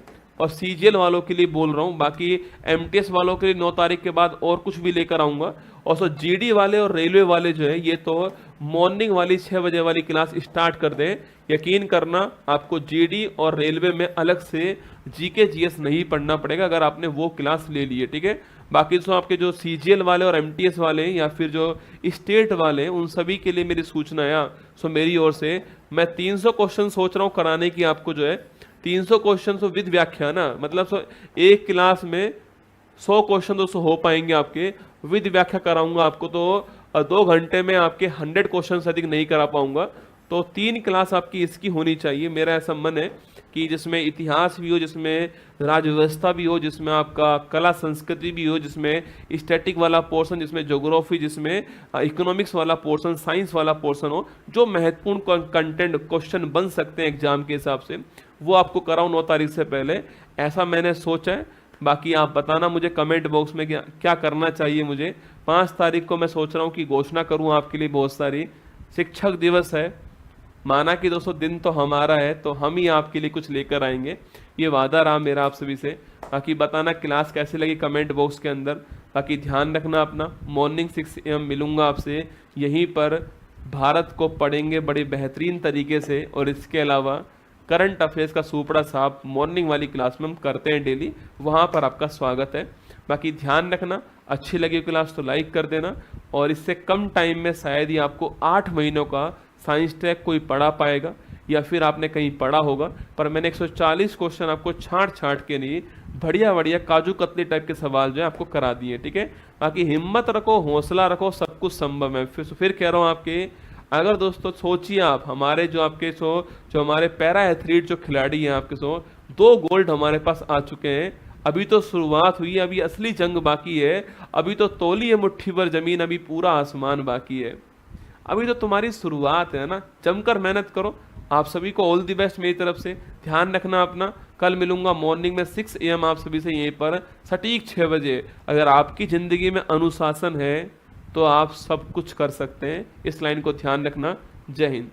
और सीजीएल वालों के लिए बोल रहा हूँ। बाकी एमटीएस वालों के लिए 9 तारीख के बाद और कुछ भी लेकर आऊँगा। और सो जीडी वाले और रेलवे वाले जो है ये तो मॉर्निंग वाली 6 बजे वाली क्लास स्टार्ट कर दें। यकीन करना आपको जीडी और रेलवे में अलग से जीके जीएस नहीं पढ़ना पड़ेगा अगर आपने वो क्लास ले ली है, ठीक है। बाकी तो आपके जो सीजीएल वाले और एमटीएस वाले या फिर जो स्टेट वाले, उन सभी के लिए मेरी सूचना है। सो मेरी ओर से मैं 300 क्वेश्चन सोच रहा हूँ कराने की आपको जो है, 300 क्वेश्चन विद व्याख्या ना, मतलब एक क्लास में 100 क्वेश्चन दोस्तों हो पाएंगे आपके, विद व्याख्या कराऊंगा आपको। तो 2 घंटे में आपके 100 क्वेश्चन से अधिक नहीं करा पाऊंगा। तो 3 क्लास आपकी इसकी होनी चाहिए। मेरा ऐसा मन है कि जिसमें इतिहास भी हो, जिसमें राज्य व्यवस्था भी हो, जिसमें आपका कला संस्कृति भी हो, जिसमें स्टैटिक वाला पोर्शन, जिसमें ज्योग्राफी, जिसमें इकोनॉमिक्स वाला पोर्शन, साइंस वाला पोर्शन हो, जो महत्वपूर्ण कंटेंट क्वेश्चन बन सकते हैं एग्जाम के हिसाब से, वो आपको कराऊं 9 तारीख से पहले, ऐसा मैंने सोचा है। बाकी आप बताना मुझे कमेंट बॉक्स में क्या करना चाहिए मुझे। 5 तारीख को मैं सोच रहा हूँ कि घोषणा करूँ आपके लिए बहुत सारी। शिक्षक दिवस है, माना कि दोस्तों दिन तो हमारा है, तो हम ही आपके लिए कुछ लेकर आएंगे, ये वादा रहा मेरा आप सभी से। बाकी बताना क्लास कैसी लगी कमेंट बॉक्स के अंदर। बाकी ध्यान रखना अपना, मॉर्निंग 6 AM मिलूंगा आपसे यहीं पर। भारत को पढ़ेंगे बड़े बेहतरीन तरीके से, और इसके अलावा करंट अफेयर्स का सुपड़ा साहब मॉर्निंग वाली क्लास में हम करते हैं डेली, वहाँ पर आपका स्वागत है। बाकी ध्यान रखना, अच्छी लगी क्लास तो लाइक कर देना। और इससे कम टाइम में शायद ही आपको 8 महीनों का साइंस ट्रैक कोई पढ़ा पाएगा, या फिर आपने कहीं पढ़ा होगा, पर मैंने 140 क्वेश्चन आपको छांट के लिए बढ़िया बढ़िया काजू कतली टाइप के सवाल जो है आपको करा दिए, ठीक है। बाकी हिम्मत रखो, हौसला रखो, सब कुछ संभव है। फिर कह रहा हूँ आपके, अगर दोस्तों सोचिए आप, हमारे जो आपके जो हमारे पैरा एथलीट जो खिलाड़ी हैं आपके 2 गोल्ड हमारे पास आ चुके हैं। अभी तो शुरुआत हुई है, अभी असली जंग बाकी है। अभी तो तौली है मुट्ठी भर जमीन, अभी पूरा आसमान बाकी है। अभी तो तुम्हारी शुरुआत है ना, जमकर मेहनत करो। आप सभी को ऑल द बेस्ट मेरी तरफ से। ध्यान रखना अपना, कल मिलूंगा मॉर्निंग में 6 AM आप सभी से यहीं पर सटीक 6 बजे। अगर आपकी जिंदगी में अनुशासन है तो आप सब कुछ कर सकते हैं। इस लाइन को ध्यान रखना। जय हिंद।